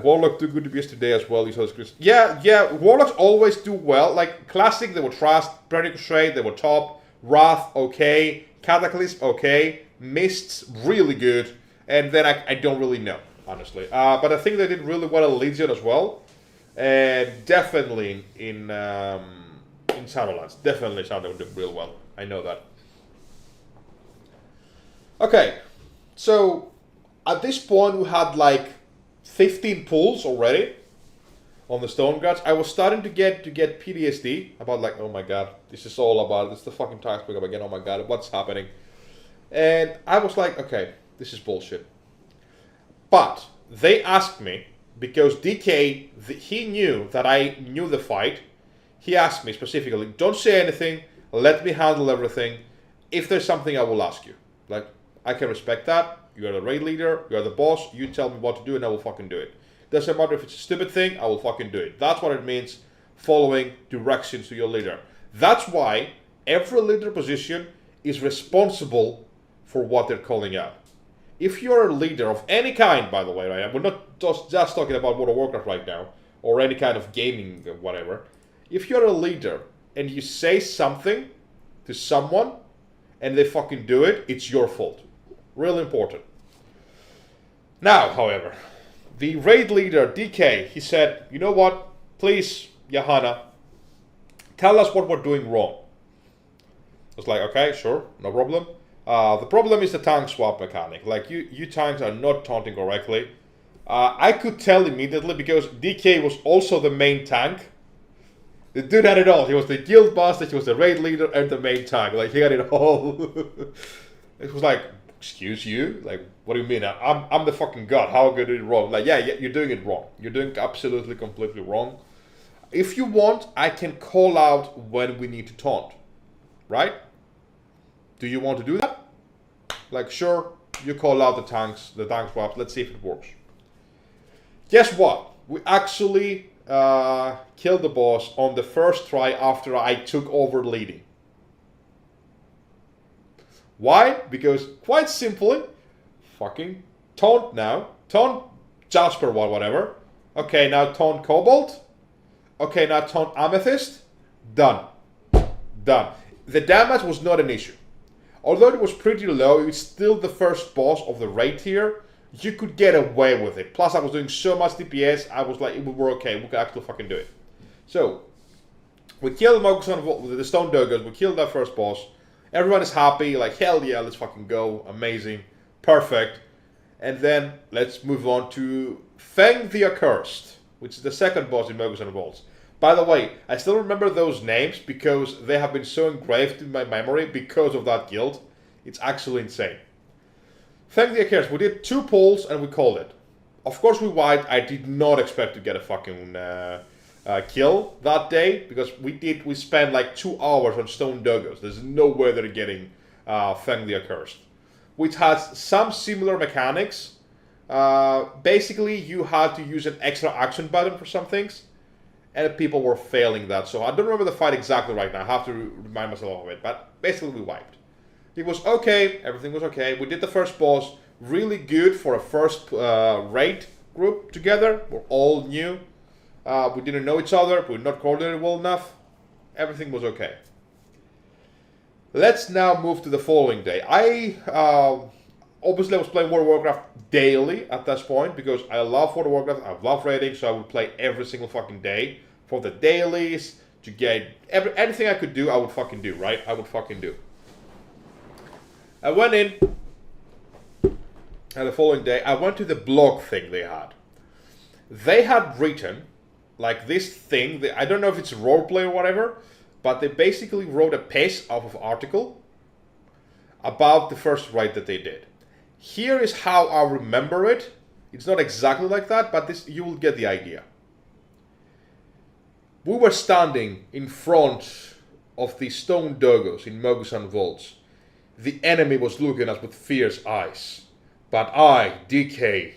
S1: Warlock do good DPS today as well. Yeah, Warlocks always do well. Like Classic, they were Trust, Crusade, they were top, Wrath, okay, Cataclysm, okay, Mists, really good, and then I don't really know, honestly. But I think they did really well at Legion as well, and definitely in Shadowlands. Definitely Shadowlands did real well. I know that. Okay, so at this point we had like 15 pulls already on the Stone Guards. I was starting to get PTSD about like, oh my god, this is all about, this is the fucking tax pick up again, oh my god, what's happening? And I was like, okay, this is bullshit. But they asked me, because DK, he knew that I knew the fight, he asked me specifically, don't say anything, let me handle everything. If there's something, I will ask you. Like, I can respect that. You're the raid leader, you're the boss, you tell me what to do and I will fucking do it. Doesn't matter if it's a stupid thing, I will fucking do it. That's what it means, following directions to your leader. That's why every leader position is responsible for what they're calling out. If you're a leader of any kind, by the way, right? We're not just talking about World of Warcraft right now, or any kind of gaming, whatever. If you're a leader and you say something to someone and they fucking do it, it's your fault. Really important. Now, however, the raid leader, DK, he said, you know what? Please, Johanna, tell us what we're doing wrong. I was like, okay, sure, no problem. The problem is the tank swap mechanic. Like, you tanks are not taunting correctly. I could tell immediately because DK was also the main tank. The dude had it all. He was the guild master, he was the raid leader, and the main tank. Like, he had it all. It was like, excuse you? Like, what do you mean? I'm the fucking god. How could I do it wrong? Like, yeah, you're doing it wrong. You're doing absolutely, completely wrong. If you want, I can call out when we need to taunt. Right? Do you want to do that? Like, sure, you call out the tank swaps. Let's see if it works. Guess what? We actually killed the boss on the first try after I took over leading. Why? Because, quite simply, fucking taunt now. Taunt Jasper, whatever. Okay, now taunt Cobalt. Okay, now taunt Amethyst. Done. Done. The damage was not an issue. Although it was pretty low, it was still the first boss of the raid tier. You could get away with it. Plus, I was doing so much DPS, I was like, we were okay. We could actually fucking do it. So, we killed Mogusan, the Stone Doggers. We killed that first boss. Everyone is happy, like, hell yeah, let's fucking go. Amazing. Perfect. And then, let's move on to Feng the Accursed, which is the second boss in Mogusan Vaults. By the way, I still remember those names because they have been so engraved in my memory because of that guild. It's actually insane. Feng the Accursed, we did 2 pulls and we called it. Of course we wiped. I did not expect to get a fucking kill that day because we spent like 2 hours on Stone Doggers. There's no way they're getting Feng the Accursed. Which has some similar mechanics. Basically, you had to use an extra action button for some things. And people were failing that. So I don't remember the fight exactly right now. I have to remind myself of it. But basically we wiped. It was okay. Everything was okay. We did the first boss. Really good for a first raid group together. We're all new. We didn't know each other. We were not coordinated well enough. Everything was okay. Let's now move to the following day. Obviously I was playing World of Warcraft daily at this point because I love World of Warcraft, I love raiding, so I would play every single fucking day. For the dailies, to get anything I could do, I would fucking do, right? I would fucking do. I went in, and the following day, I went to the blog thing they had. They had written, like this thing, I don't know if it's roleplay or whatever, but they basically wrote a piece of article about the first raid that they did. Here is how I remember it. It's not exactly like that, but this you will get the idea. We were standing in front of the Stone Doggers in Mogusan Vaults. The enemy was looking at us with fierce eyes. But I, DK,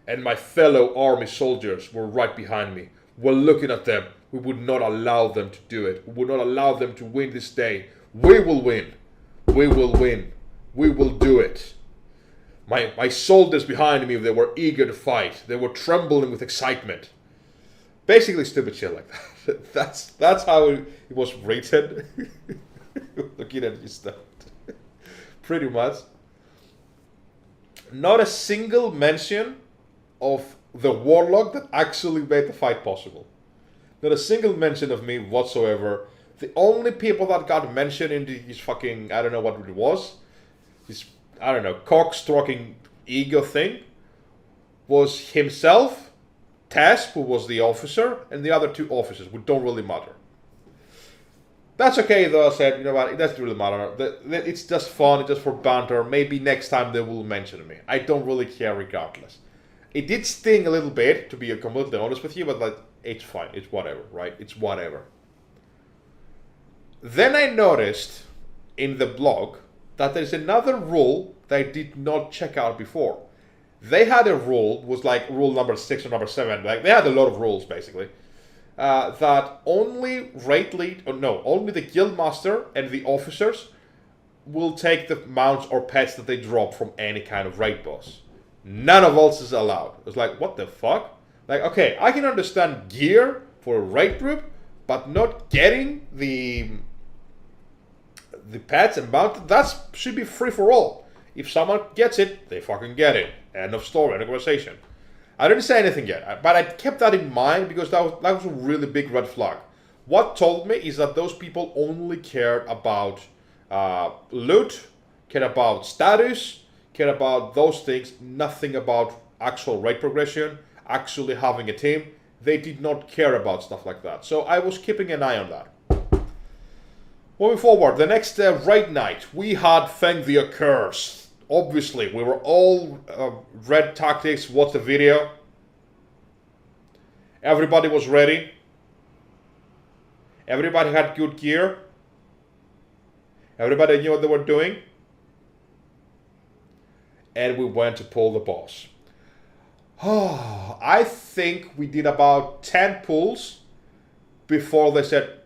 S1: and my fellow army soldiers were right behind me. We're looking at them. We would not allow them to do it. We would not allow them to win this day. We will win. We will win. We will do it. My soldiers behind me, they were eager to fight. They were trembling with excitement. Basically stupid shit like that. That's how it was written. Looking at you stuff. Pretty much. Not a single mention of the warlock that actually made the fight possible. Not a single mention of me whatsoever. The only people that got mentioned in this fucking, I don't know what it was, this, I don't know, cock-stroking ego thing, was himself, Tess, who was the officer, and the other two officers, who don't really matter. That's okay though, I said, you know what, it doesn't really matter. It's just fun, it's just for banter. Maybe next time they will mention me. I don't really care regardless. It did sting a little bit, to be completely honest with you, but like, it's fine, it's whatever, right? It's whatever. Then I noticed in the blog that there's another rule that I did not check out before. They had a rule, was like rule number 6 or number 7, like they had a lot of rules basically, that only only the guildmaster and the officers will take the mounts or pets that they drop from any kind of raid boss. None of else is allowed. It's like, what the fuck? Like, okay, I can understand gear for a raid group, but not getting the pets and mounts, that should be free for all. If someone gets it, they fucking get it. End of story, end of conversation. I didn't say anything yet, but I kept that in mind because that was a really big red flag. What told me is that those people only cared about loot, cared about status, cared about those things, nothing about actual raid progression, actually having a team. They did not care about stuff like that. So I was keeping an eye on that. Moving forward, the next raid night, we had Feng the Accursed. Obviously, we were all read tactics, watched the video. Everybody was ready. Everybody had good gear. Everybody knew what they were doing. And we went to pull the boss. Oh, I think we did about 10 pulls before they said,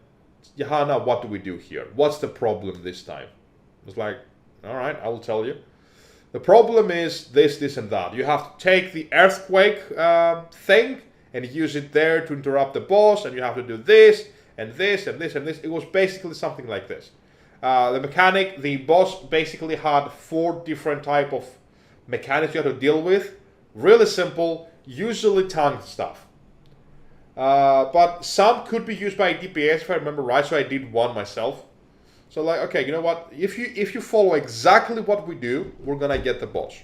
S1: Johanna, what do we do here? What's the problem this time? It was like, alright, I will tell you. The problem is this, and that. You have to take the earthquake thing and use it there to interrupt the boss, and you have to do this, and this, and this, and this. It was basically something like this. The boss basically had 4 different type of mechanics you had to deal with. Really simple, usually tanked stuff. But some could be used by DPS if I remember right, so I did one myself. So like, okay, you know what? If you follow exactly what we do, we're gonna get the boss.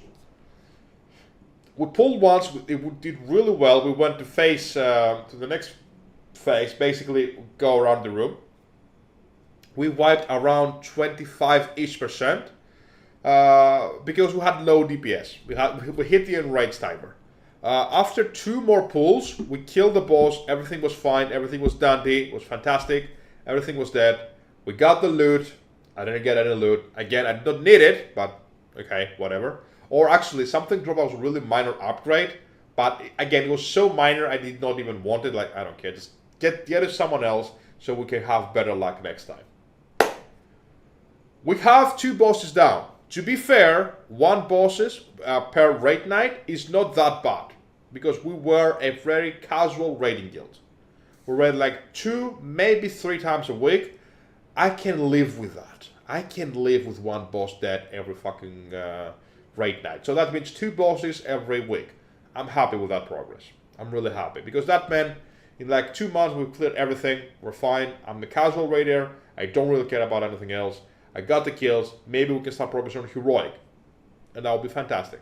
S1: We pulled once, it did really well. We went to phase, to the next phase, basically go around the room. We wiped around 25-ish%, because we had low DPS. We hit the enrage timer. After 2 more pulls, we killed the boss, everything was fine, everything was dandy, it was fantastic, everything was dead. We got the loot. I didn't get any loot. Again, I did not need it, but okay, whatever. Or actually, something dropped was a really minor upgrade, but again, it was so minor I did not even want it. Like, I don't care, just get it to someone else so we can have better luck next time. We have 2 bosses down. To be fair, 1 bosses per raid night is not that bad, because we were a very casual raiding guild. We raid like 2, maybe 3 times a week. I can live with that. I can live with 1 boss dead every fucking raid night. So that means 2 bosses every week. I'm happy with that progress. I'm really happy, because that meant in like 2 months we cleared everything. We're fine. I'm the casual raider. I don't really care about anything else. I got the kills. Maybe we can start progressing on heroic, and that will be fantastic.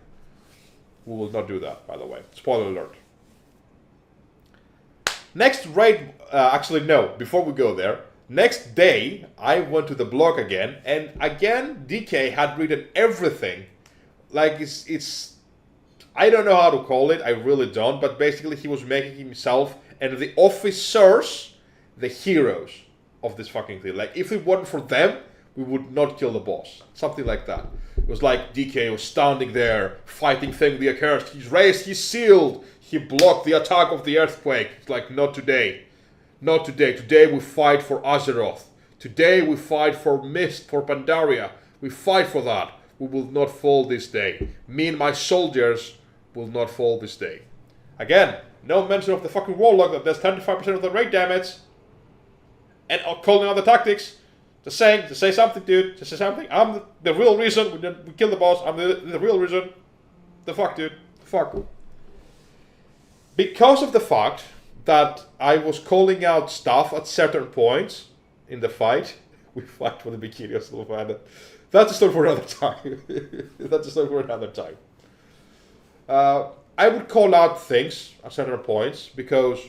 S1: We will not do that, by the way. Spoiler alert. Next raid, actually no, before we go there, next day I went to the blog again, and again DK had written everything. Like it's I don't know how to call it, I really don't, but basically he was making himself and the officers the heroes of this fucking thing. Like, if it weren't for them, we would not kill the boss. Something like that. It was like DK was standing there, fighting Feng the Accursed. He's raised his shield. He blocked the attack of the earthquake. It's like, not today. Not today. Today we fight for Azeroth. Today we fight for Mist, for Pandaria. We fight for that. We will not fall this day. Me and my soldiers will not fall this day. Again, no mention of the fucking warlock that does 25% of the raid damage. And calling out the tactics. Just say something, dude. Just say something. I'm the real reason we killed the boss. I'm the real reason. The fuck, dude. The fuck. Because of the fact that I was calling out stuff at certain points in the fight, we fight for the bikini of Slovenia. That's a story for another time. That's a story for another time. I would call out things at certain points because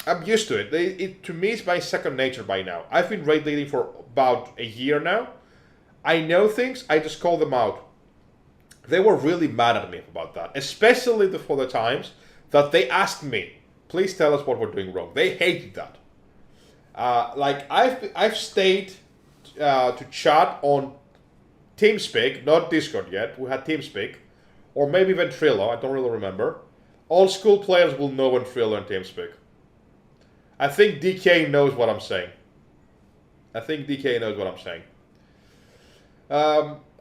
S1: I'm used to it. To me, it's my second nature by now. I've been raid leading for about a year now. I know things, I just call them out. They were really mad at me about that, especially for the times that they asked me, please tell us what we're doing wrong. They hated that. Like I've stayed to chat on TeamSpeak, not Discord yet. We had TeamSpeak, or maybe Ventrilo. I don't really remember. All school players will know Ventrilo and TeamSpeak. I think DK knows what I'm saying.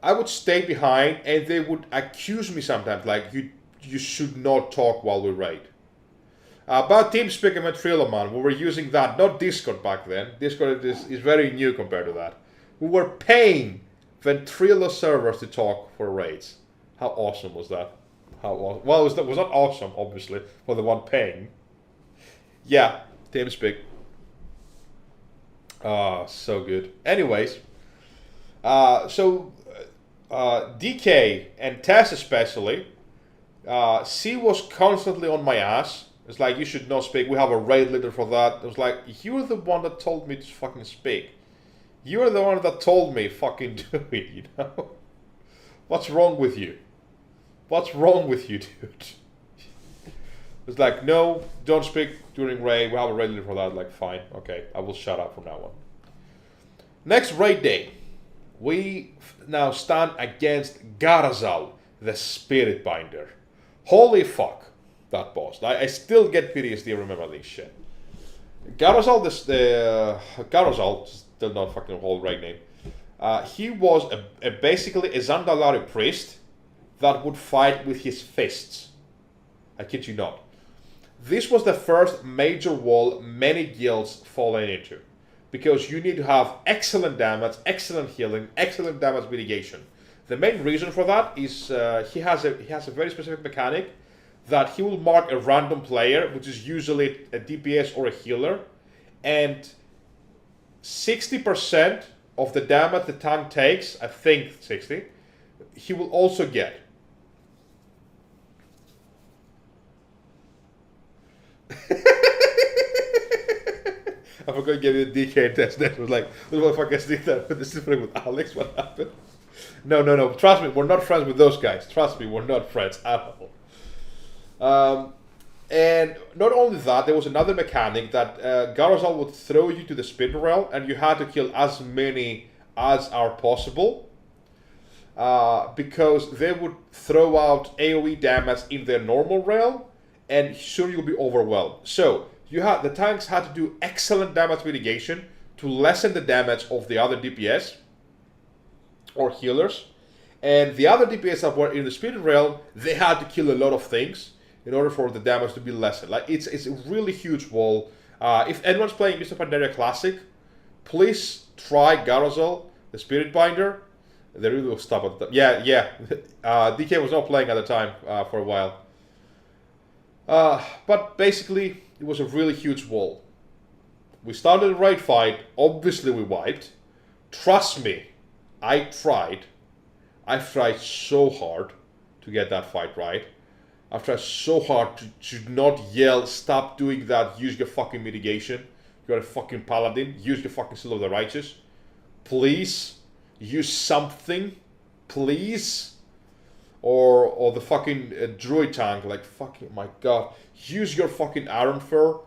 S1: I would stay behind, and they would accuse me sometimes, like you should not talk while we raid. About TeamSpeak and Ventrilo, man, we were using that, not Discord back then. Discord is very new compared to that. We were paying Ventrilo servers to talk for raids. How awesome was that? Well, was not awesome, obviously, for the one paying. Yeah, TeamSpeak. So good. Anyways, DK and Tess especially, she was constantly on my ass. It's like, you should not speak. We have a raid leader for that. It was like, you're the one that told me to fucking speak. You're the one that told me fucking do it, you know? What's wrong with you? What's wrong with you, dude? It's like, no, don't speak during raid. We have a raid leader for that. Like, fine, okay, I will shut up from now on. Next raid day, we now stand against Garazal, the Spirit Binder. Holy fuck, that boss. I still get PTSD remember this shit. Garazal, Garazal, still not fucking whole raid name. He was basically a Zandalari priest that would fight with his fists. I kid you not. This was the first major wall many guilds fallen into, because you need to have excellent damage, excellent healing, excellent damage mitigation. The main reason for that is he has a very specific mechanic that he will mark a random player, which is usually a DPS or a healer, and 60% of the damage the tank takes, I think 60, he will also get. I forgot to give you a DK test. That was like, this motherfucker did that. This is with Alex. What happened? No. Trust me, we're not friends with those guys. Trust me, we're not friends at all. And not only that, there was another mechanic that Garazal would throw you to the Spirit Realm, and you had to kill as many as are possible. Because they would throw out AoE damage in their normal realm, and soon you'll be overwhelmed. So the tanks had to do excellent damage mitigation to lessen the damage of the other DPS or healers, and the other DPS that were in the Spirit Realm, they had to kill a lot of things in order for the damage to be lessened. Like, it's a really huge wall. If anyone's playing Mr. Pandaria Classic, please try Garazal, the Spirit Binder. They really will stop at the time. Yeah. DK was not playing at the time for a while. But basically, it was a really huge wall. We started a raid fight. Obviously, we wiped. Trust me, I tried. I've tried so hard to get that fight right. I've tried so hard to not yell, stop doing that, use your fucking mitigation. You're a fucking paladin. Use your fucking Seal of the Righteous. Please, use something. Please. Or the fucking druid tank, like, fucking, my god. Use your fucking Iron Fur.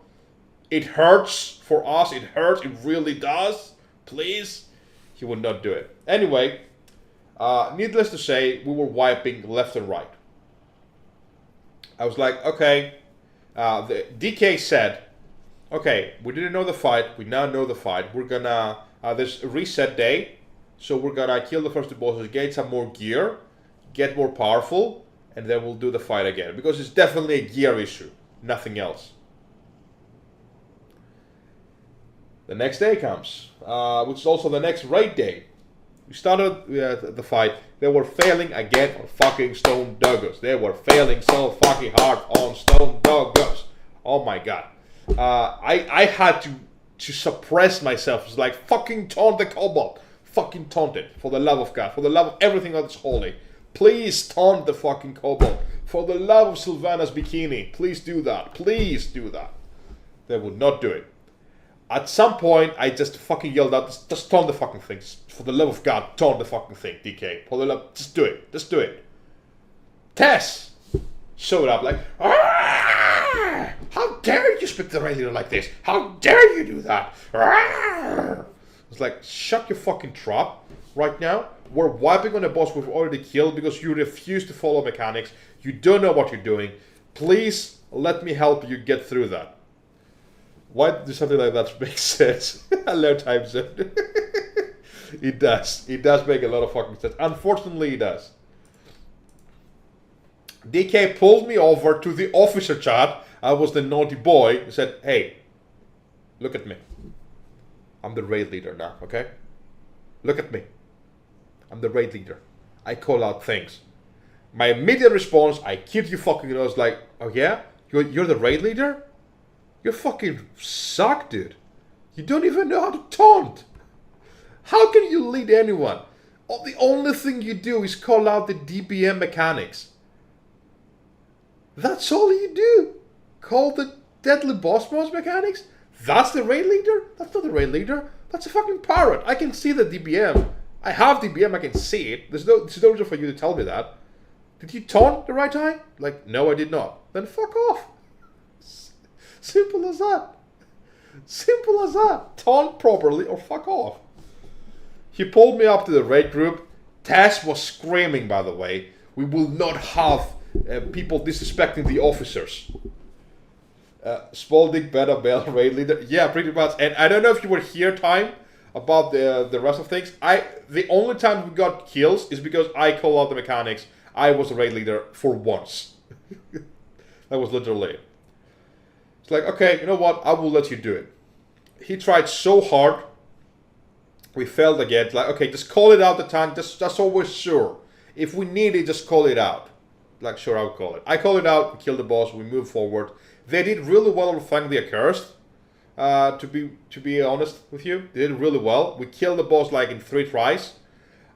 S1: It hurts for us, it hurts, it really does. Please. He would not do it. Anyway, needless to say, we were wiping left and right. I was like, okay. The DK said, okay, we didn't know the fight, we now know the fight. We're gonna, there's a reset day. So we're gonna kill the first two bosses, get some more gear, get more powerful, and then we'll do the fight again. Because it's definitely a gear issue, nothing else. The next day comes, which is also the next raid day. We started the fight. They were failing again on fucking Stone Doggos. They were failing so fucking hard on Stone Doggos. Oh my god. I had to suppress myself. It's like, fucking taunt the kobold. Fucking taunt it. For the love of God. For the love of everything that's holy. Please taunt the fucking kobold. For the love of Sylvana's bikini. Please do that. Please do that. They would not do it. At some point, I just fucking yelled out, just taunt the fucking thing. For the love of God, taunt the fucking thing, DK. For the love, just do it. Just do it. Tess showed up like, "Argh! How dare you speak to the raid leader like this? How dare you do that? Argh!" It's like, shut your fucking trap right now. We're wiping on a boss we've already killed because you refuse to follow mechanics. You don't know what you're doing. Please let me help you get through that. Why does something like that make sense? Hello, time zone. It does. It does make a lot of fucking sense. Unfortunately, it does. DK pulled me over to the officer chat. I was the naughty boy. He said, hey, look at me. I'm the raid leader now, okay? Look at me. I'm the raid leader. I call out things. My immediate response, I kid you fucking, I was like, oh yeah? You're the raid leader? You fucking suck, dude. You don't even know how to taunt. How can you lead anyone? Oh, the only thing you do is call out the DPM mechanics. That's all you do. Call the deadly boss mechanics? That's the raid leader? That's not the raid leader. That's a fucking parrot. I can see the DPM. I have DPM, I can see it. There's no reason for you to tell me that. Did you taunt the right time? Like, no, I did not. Then fuck off. Simple as that. Simple as that. Taunt properly or fuck off. He pulled me up to the raid group. Tess was screaming, by the way. We will not have people disrespecting the officers. Spalding, Beta, Bell, raid leader. Yeah, pretty much. And I don't know if you were here, Time, about the rest of things. The only time we got kills is because I called out the mechanics. I was the raid leader for once. That was literally it. It's like, okay, you know what? I will let you do it. He tried so hard. We failed again. Like, okay, just call it out the time. That's always sure. If we need it, just call it out. Like, sure, I'll call it. I call it out. We kill the boss. We move forward. They did really well on Fang the Accursed. To be honest with you, they did really well. We killed the boss like in 3 tries.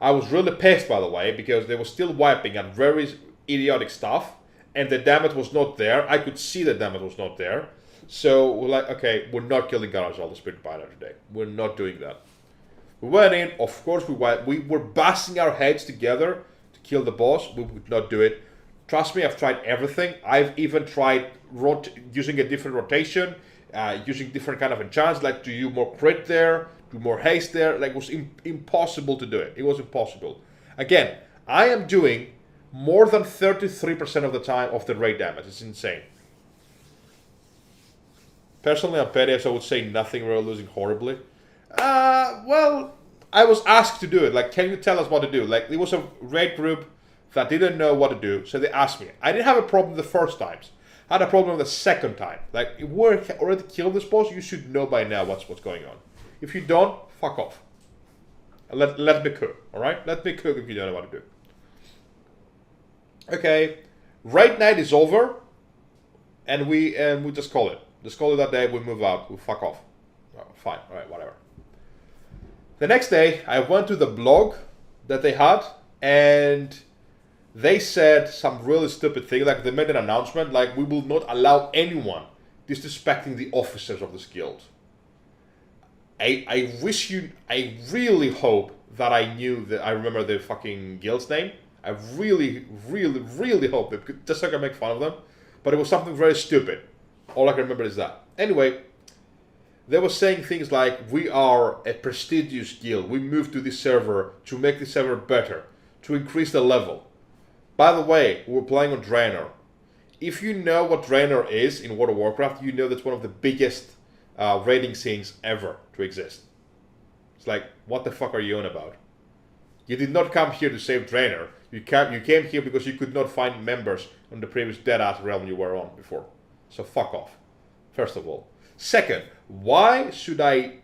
S1: I was really pissed, by the way, because they were still wiping at very idiotic stuff, and the damage was not there. I could see the damage was not there. So we're like, okay, we're not killing Garazal, the Spirit Binder, today. We're not doing that. We went in, of course we went. We were bashing our heads together to kill the boss. We would not do it. Trust me, I've tried everything. I've even tried using a different rotation, using different kind of enchants, like to do more crit there, do more haste there. Like, it was impossible to do it. It was impossible. Again, I am doing more than 33% of the time of the raid damage. It's insane. Personally, I'm petty, so I would say nothing. We're losing horribly. Well, I was asked to do it. Like, can you tell us what to do? Like, it was a raid group that didn't know what to do, so they asked me. I didn't have a problem the first times. I had a problem the second time. Like, if we're already killed this boss, you should know by now what's going on. If you don't, fuck off. Let me cook, alright? Let me cook if you don't know what to do. Okay, raid night is over, and we just call it. Just call it that day, we move out, we fuck off. Oh, fine, alright, whatever. The next day, I went to the blog that they had, and they said some really stupid thing. Like, they made an announcement, like, we will not allow anyone disrespecting the officers of this guild. I really hope that I remember the fucking guild's name. I really hope that, just so I can make fun of them. But it was something very stupid. All I can remember is that. Anyway, they were saying things like, we are a prestigious guild. We moved to this server to make this server better, to increase the level. By the way, we're playing on Draenor. If you know what Draenor is in World of Warcraft, you know that's one of the biggest raiding scenes ever to exist. It's like, what the fuck are you on about? You did not come here to save Draenor. You came here because you could not find members on the previous dead-ass realm you were on before. So fuck off, first of all. Second, why should I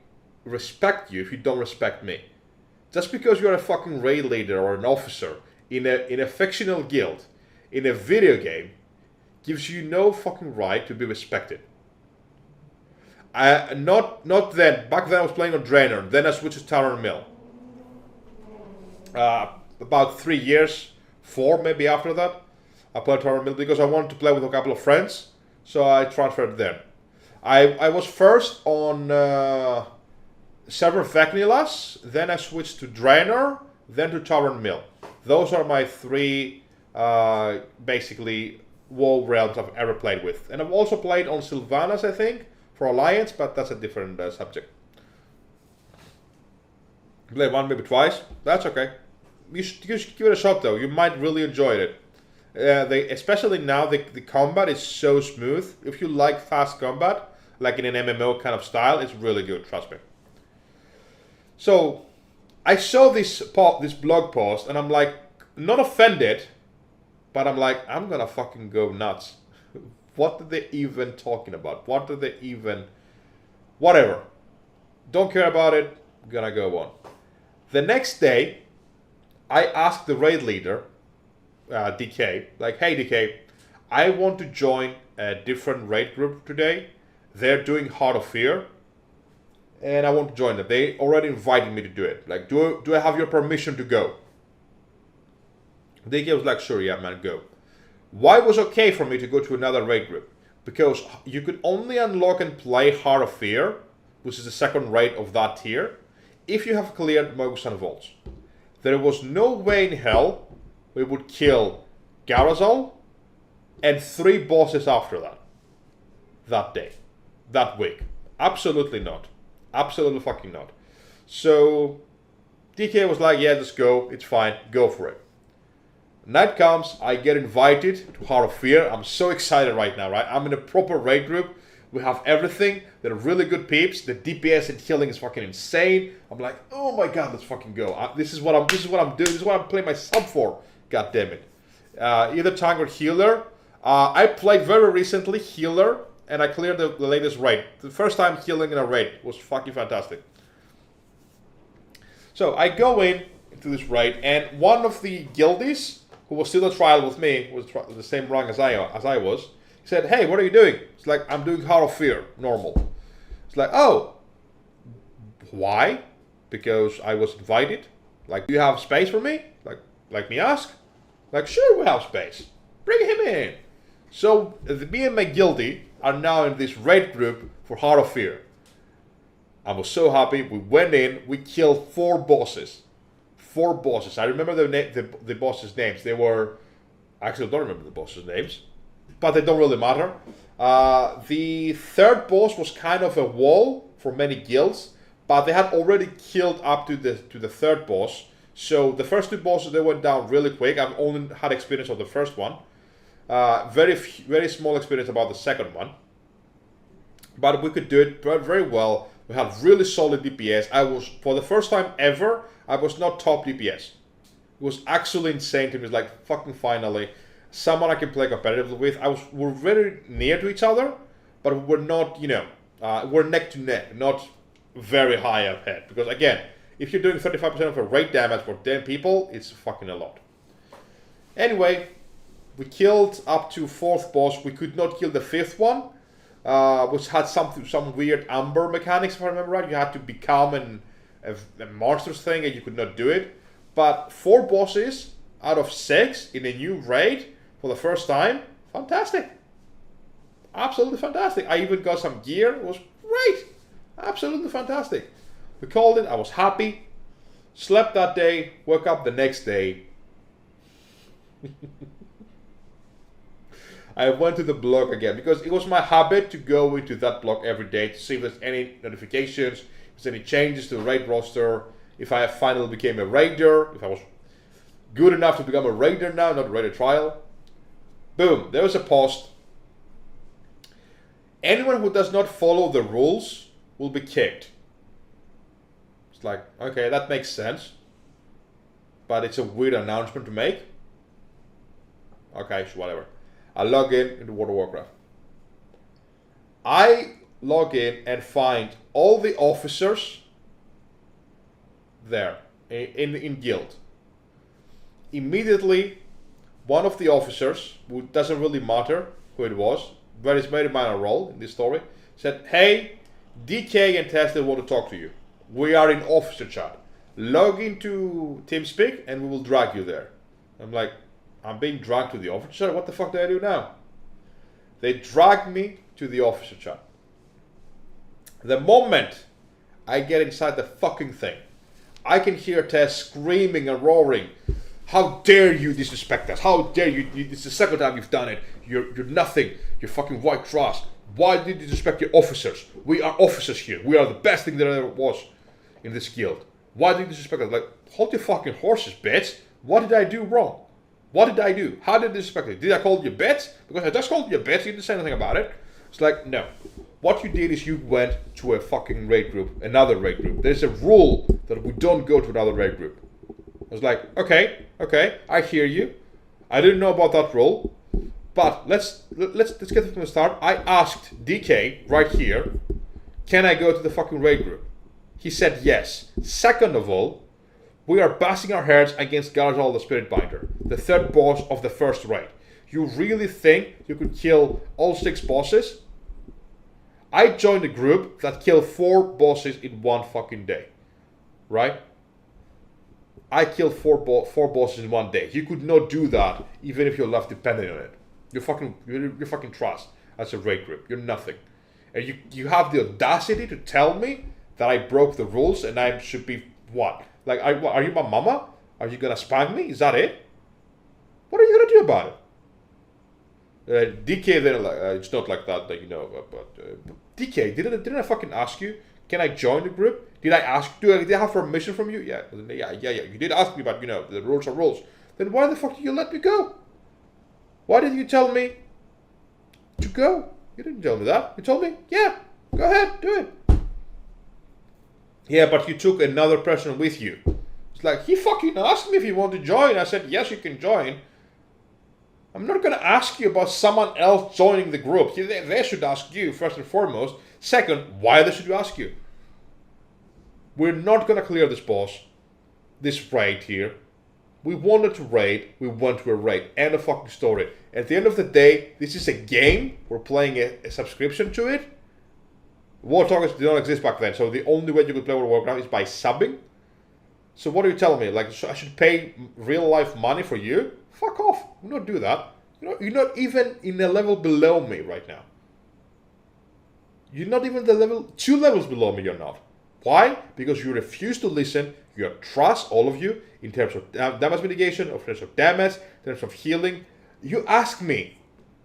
S1: respect you if you don't respect me? Just because you're a fucking raid leader or an officer in a fictional guild, in a video game, gives you no fucking right to be respected. Not then. Back then I was playing on Draenor. Then I switched to Tower and Mill. About 3 years, 4 maybe after that, I played Tower and Mill because I wanted to play with a couple of friends. So I transferred there. I was first on server Vecnilas, then I switched to Draenor, then to Tower and Mill. Those are my 3 basically WoW realms I've ever played with. And I've also played on Sylvanas, I think, for Alliance, but that's a different subject. Played 1, maybe twice. That's okay. You should give it a shot though. You might really enjoy it. Especially now, the combat is so smooth. If you like fast combat, like in an MMO kind of style, it's really good. Trust me. So I saw this blog post, and I'm like, not offended, but I'm like, I'm gonna fucking go nuts. What are they even talking about? What are they even... Whatever. Don't care about it. I'm gonna go on. The next day, I asked the raid leader, DK, like, hey DK, I want to join a different raid group today. They're doing Heart of Fear, and I want to join them. They already invited me to do it. Like, do I have your permission to go? DK was like, sure, yeah, man, go. Why was it okay for me to go to another raid group? Because you could only unlock and play Heart of Fear, which is the second raid of that tier, if you have cleared Mogusan Vaults. There was no way in hell we would kill Garazol and 3 bosses after that. That day. That week. Absolutely not. Absolutely fucking not. So DK was like, yeah, just go. It's fine. Go for it. Night comes, I get invited to Heart of Fear. I'm so excited right now, right? I'm in a proper raid group. We have everything. They're really good peeps. The DPS and healing is fucking insane. I'm like, oh my god, let's fucking go. This is what I'm doing. This is what I'm playing my sub for. God damn it. Either tank or healer. I played very recently healer, and I cleared the latest raid. The first time healing in a raid was fucking fantastic. So I go into this raid, and one of the guildies, who was still a trial with me, was the same rank as I was. He said, hey, what are you doing? It's like, I'm doing Heart of Fear, normal. It's like, oh, why? Because I was invited. Like, do you have space for me? Like me ask? Like, sure, we have space. Bring him in. So, me and my guildie are now in this raid group for Heart of Fear. I was so happy. We went in, we killed 4 bosses. 4 bosses. I remember the bosses' names. They were... Actually, I don't remember the bosses' names, but they don't really matter. The third boss was kind of a wall for many guilds, but they had already killed up to the third boss. So the first 2 bosses, they went down really quick. I've only had experience of the first one. Very small experience about the second one. But we could do it very well. We had really solid DPS. For the first time ever, I was not top DPS. It was actually insane to me. It's like, fucking finally, someone I can play competitively with. We're very near to each other, but we're not, we're neck to neck, not very high up head. Because again, if you're doing 35% of a raid damage for 10 people, it's fucking a lot. Anyway, we killed up to 4th boss. We could not kill the 5th one, which had some weird amber mechanics, if I remember right. You had to become a monsters thing, and you could not do it. But 4 bosses out of 6 in a new raid for the first time, fantastic. Absolutely fantastic. I even got some gear. It was great. Absolutely fantastic. We called it. I was happy. Slept that day. Woke up the next day. I went to the blog again because it was my habit to go into that blog every day to see if there's any notifications, if there's any changes to the raid roster, if I finally became a raider, if I was good enough to become a raider now, not a raider trial. Boom, there was a post. Anyone who does not follow the rules will be kicked. It's like, okay, that makes sense. but it's a weird announcement to make. Okay, so whatever. I log in into World of Warcraft. I log in and find all the officers there in guild. Immediately, one of the officers, who doesn't really matter who it was, but it's made a minor role in this story, said, "Hey, DK and Tesla want to talk to you. We are in officer chat. Log into TeamSpeak and we will drag you there." I'm like, I'm being dragged to the officer chat? What the fuck do I do now? They dragged me to the officer chat. The moment I get inside the fucking thing, I can hear Tess screaming and roaring. "How dare you disrespect us? How dare you? It's the second time you've done it. You're nothing. You're fucking white trash. Why did you disrespect your officers? We are officers here. We are the best thing there ever was in this guild. Why did you disrespect us?" Like, hold your fucking horses, bitch. What did I do wrong? What did I do? How did I disrespect you? Did I call you a bitch? Because I just called you a bitch. You didn't say anything about it. It's like, no. What you did is you went to a fucking raid group, another raid group. There's a rule that we don't go to another raid group. I was like, okay, I hear you. I didn't know about that rule, but let's get from the start. I asked DK right here, can I go to the fucking raid group? He said yes. Second of all, we are bashing our heads against Garzal the Spiritbinder, the third boss of the first raid. You really think you could kill all 6 bosses? I joined a group that killed 4 bosses in one fucking day, right? I killed 4 bosses in one day. You could not do that even if your life depended on it. You're fucking trash as a raid group. You're nothing. And you have the audacity to tell me that I broke the rules and I should be what? Like, are you my mama? Are you gonna spank me? Is that it? What are you gonna do about it? DK then it's not like that you know. But DK, didn't I fucking ask you? Can I join the group? Did I ask? Did I have permission from you? Yeah. You did ask me, but you know the rules are rules. Then why the fuck did you let me go? Why didn't you tell me to go? You didn't tell me that. You told me, yeah, go ahead, do it. Yeah, but you took another person with you. It's like, he fucking asked me if you want to join. I said, yes, you can join. I'm not going to ask you about someone else joining the group. They should ask you, first and foremost. Second, why should you ask you? We're not going to clear this boss, this raid here. We wanted to raid, we went to a raid. End of fucking story. At the end of the day, this is a game. We're playing a subscription to it. War Talkers did not exist back then, so the only way you could play World of Warcraft is by subbing. So what are you telling me? Like, I should pay real life money for you? Fuck off. Do not do that. You're not even in a level below me right now. You're not even the level, 2 levels below me, you're not. Why? Because you refuse to listen. You are trash, all of you, in terms of damage mitigation, in terms of damage, in terms of healing. You asked me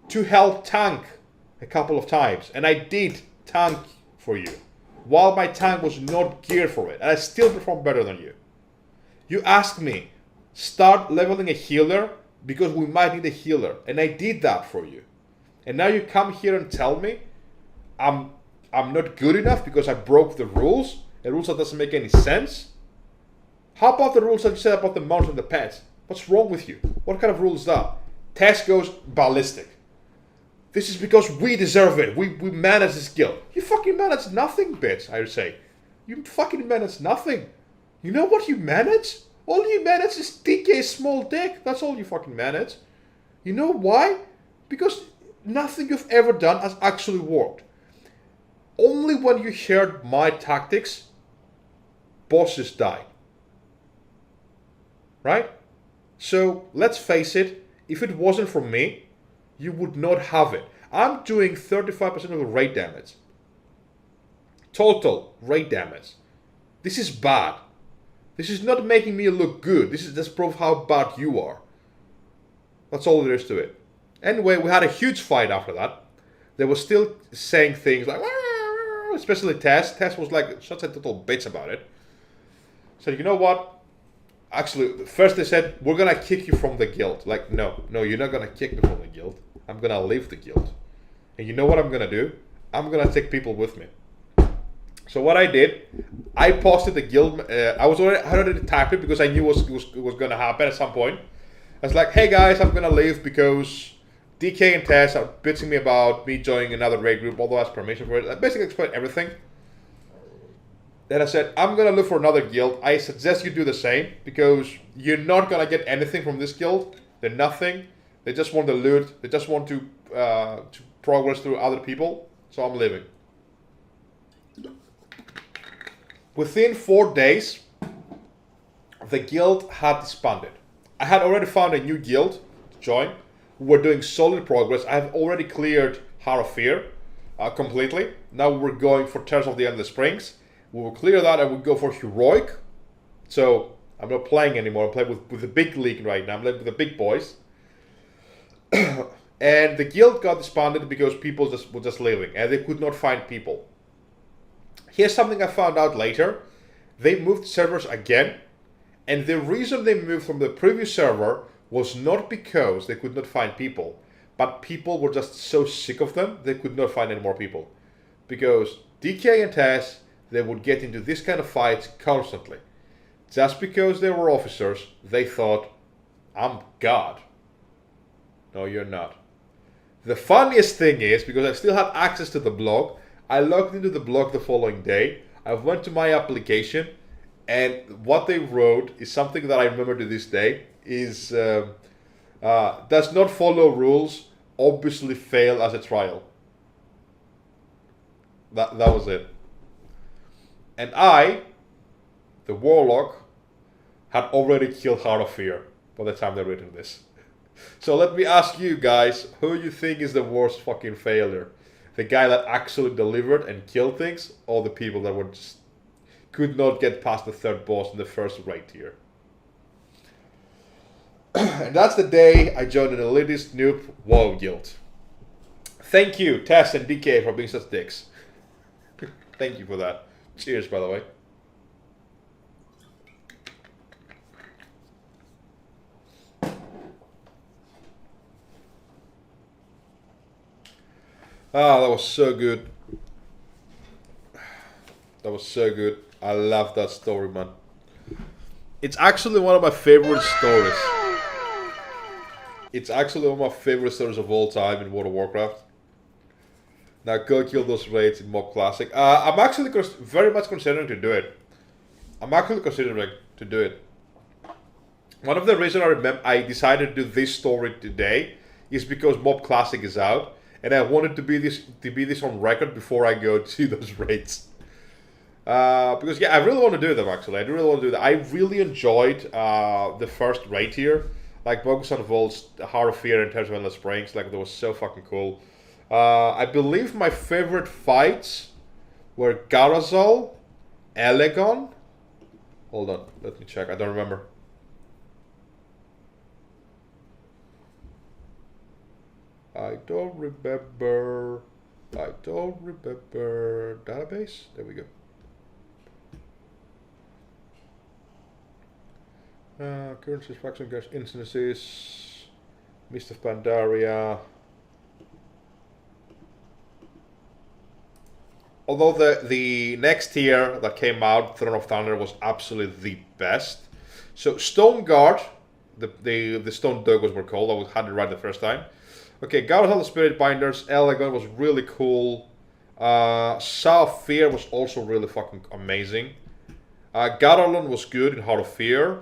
S1: to help tank a couple of times, and I did tank for you, while my tank was not geared for it, and I still performed better than you. You asked me, start leveling a healer, because we might need a healer, and I did that for you. And now you come here and tell me I'm not good enough because I broke the rules, a rules that doesn't make any sense. How about the rules that you said about the mounts and the pets? What's wrong with you? What kind of rule is that? Tess goes ballistic. This is because we deserve it. We manage this guild. You fucking manage nothing, bitch, I would say. You fucking manage nothing. You know what you manage? All you manage is DK's small dick. That's all you fucking manage. You know why? Because nothing you've ever done has actually worked. Only when you heard my tactics, bosses die. Right? So, let's face it, if it wasn't for me, you would not have it. I'm doing 35% of the raid damage. Total raid damage. This is bad. This is not making me look good. This is just proof how bad you are. That's all there is to it. Anyway, we had a huge fight after that. They were still saying things like, especially Tess. Tess was like such a total bitch about it. So you know what? Actually, first they said, we're gonna kick you from the guild. Like, no, you're not gonna kick me from the guild. I'm gonna leave the guild. And you know what I'm gonna do? I'm gonna take people with me. So what I did, I posted the guild. I had already typed it because I knew it was going to happen at some point. I was like, hey guys, I'm going to leave because DK and Tess are bitching me about me joining another raid group, although I asked permission for it. I basically explained everything. Then I said, I'm going to look for another guild. I suggest you do the same because you're not going to get anything from this guild. They're nothing. They just want the loot. They just want to progress through other people. So I'm leaving. Within 4 days, the guild had disbanded. I had already found a new guild to join. We were doing solid progress. I have already cleared Heart of Fear completely. Now we're going for Terrors of the Endless Springs. We will clear that and we'll go for Heroic. So I'm not playing anymore. I'm playing with the big league right now. I'm playing with the big boys. And the guild got disbanded because people were just leaving and they could not find people. Here's something I found out later. They moved servers again, and the reason they moved from the previous server was not because they could not find people, but people were just so sick of them, they could not find any more people. Because DK and Tess, they would get into this kind of fights constantly. Just because they were officers, they thought, I'm God. No, you're not. The funniest thing is, because I still had access to the blog, I logged into the blog the following day. I went to my application, and what they wrote is something that I remember to this day. Is does not follow rules. Obviously, fail as a trial. That was it. And I, the warlock, had already killed Heart of Fear by the time they written this. So let me ask you guys, who you think is the worst fucking failure? The guy that actually delivered and killed things, or the people that were just could not get past the third boss in the first raid tier? And that's the day I joined an Elitist NOOB WoW guild. Thank you, Tess and DK, for being such dicks. Thank you for that. Cheers, by the way. Ah, that was so good. That was so good. I love that story, man. It's actually one of my favorite stories. It's actually one of my favorite stories of all time in World of Warcraft. Now go kill those raids in Mob Classic. I'm actually very much considering to do it. I'm actually considering to do it. One of the reasons I decided to do this story today is because Mob Classic is out. And I wanted to be this on record before I go to those raids. Because yeah, I really want to do them actually. I really want to do that. I really enjoyed the first raid here. Like Bogusan Volt's Heart of Fear and Terrors of Endless Springs. Like, that was so fucking cool. I believe my favorite fights were Garazol, Elegon. Hold on, let me check. I don't remember. I don't remember. Database? There we go. Currencies, faction instances, Mist of Pandaria. Although the next tier that came out, Throne of Thunder, was absolutely the best. So Stone Guard, the Stone Doggos were called. I had it right the first time. Okay, Gareth of the Spirit Binders, Elegon was really cool. Saw of Fear was also really fucking amazing. Garolon was good in Heart of Fear.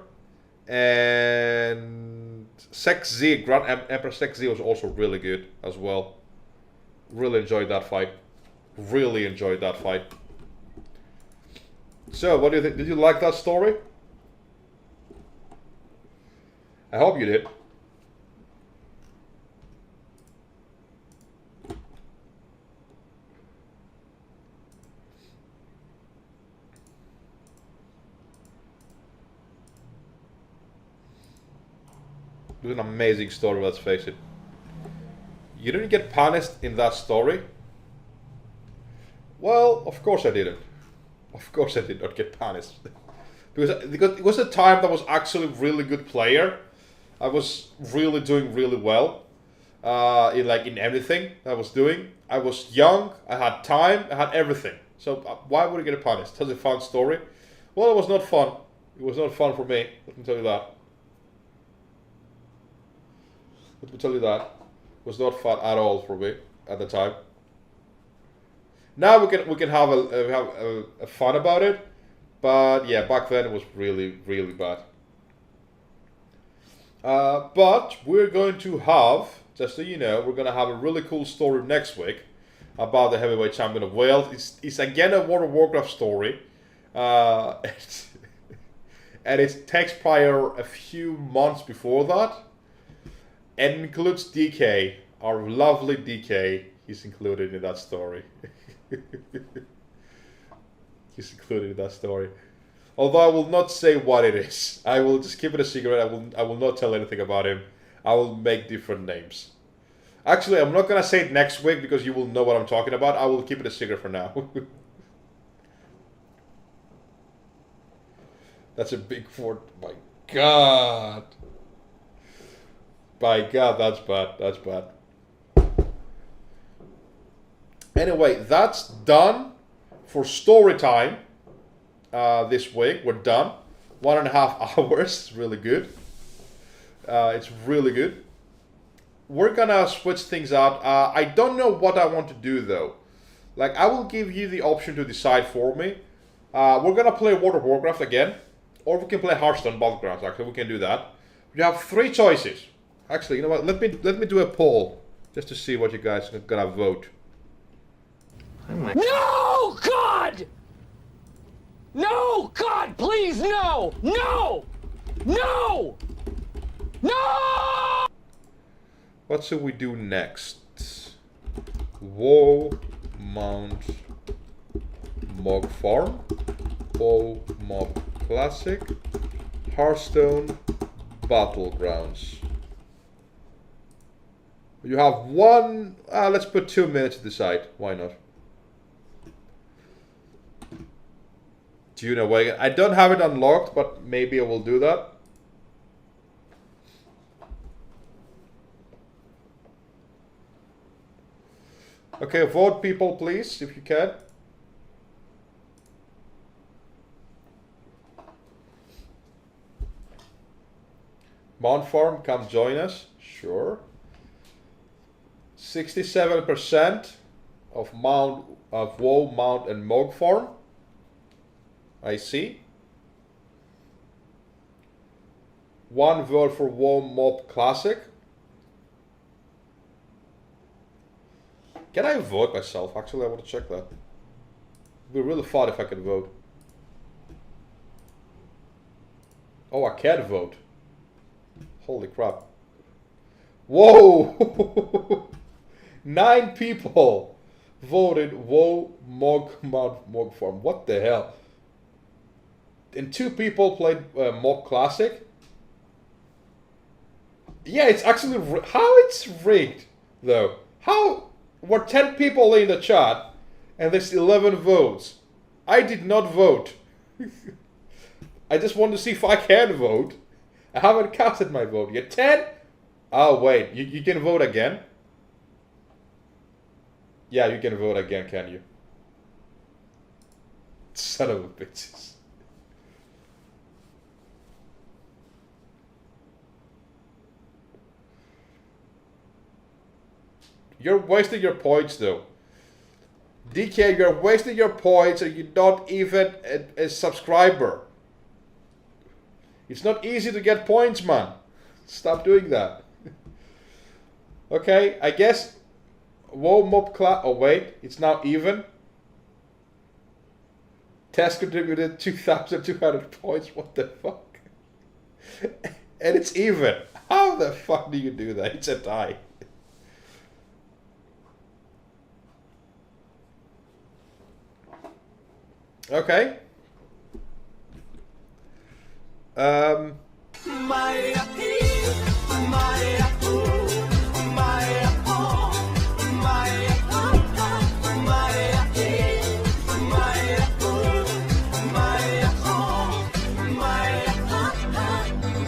S1: And Sex Z, Grand Emperor Sex Z was also really good as well. Really enjoyed that fight. Really enjoyed that fight. So, what do you think? Did you like that story? I hope you did. It was an amazing story, let's face it. You didn't get punished in that story? Well, of course I didn't. Of course I did not get punished. because it was a time that was actually really good player. I was really doing really well. In everything I was doing. I was young, I had time, I had everything. So why would he get punished? That's a fun story. Well, it was not fun. It was not fun for me. Let me tell you that. Let me tell you that. It was not fun at all for me at the time. Now we can have a fun about it, but yeah, back then it was really bad. But we're going to have, just so you know, we're going to have a really cool story next week about the heavyweight champion of Wales. It's again a World of Warcraft story, and it takes prior a few months before that, and includes DK, our lovely DK. He's included in that story. He's included in that story. Although I will not say what it is. I will just keep it a secret. I will not tell anything about him. I will make different names. Actually, I'm not gonna say it next week because you will know what I'm talking about. I will keep it a secret for now. That's a big fort. My God. By God, that's bad. That's bad. Anyway, that's done for story time this week. We're done. 1.5 hours. It's really good. It's really good. We're gonna switch things out. I don't know what I want to do though. Like, I will give you the option to decide for me. We're gonna play World of Warcraft again, or we can play Hearthstone Battlegrounds. Actually, we can do that. You have 3 choices. Actually, you know what? Let me do a poll just to see what you guys are gonna vote.
S6: No, God! No, God, please, no! No! No! No!
S1: What should we do next? WoW Mount Mog Farm, WoW Mob Classic, Hearthstone Battlegrounds. You have one. Let's put 2 minutes to decide. Why not? Tune away. I don't have it unlocked, but maybe I will do that. Okay, vote people, please, if you can. Mount Farm, come join us. Sure. 67% of WoW, Mount, and Mog Farm. I see. 1 vote for WoW Mob Classic. Can I vote myself? Actually, I want to check that. It'd be really fun if I could vote. Oh, I can't vote. Holy crap. Whoa! 9 people voted WoW Mog Farm. What the hell? And 2 people played Mob Classic. Yeah, it's actually how it's rigged though. How were 10 people in the chat and there's 11 votes? I did not vote. I just want to see if I can vote. I haven't casted my vote yet. 10? Oh wait, you can vote again? Yeah, you can vote again, can you? Son of a bitches. You're wasting your points though. DK, you're wasting your points and you're not even a subscriber. It's not easy to get points, man. Stop doing that. Okay, I guess WoW Mob Class. Oh wait, it's now even. Test contributed 2,200 points. What the fuck? And it's even. How the fuck do you do that? It's a tie. Okay.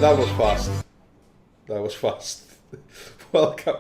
S1: That was fast. That was fast. Welcome.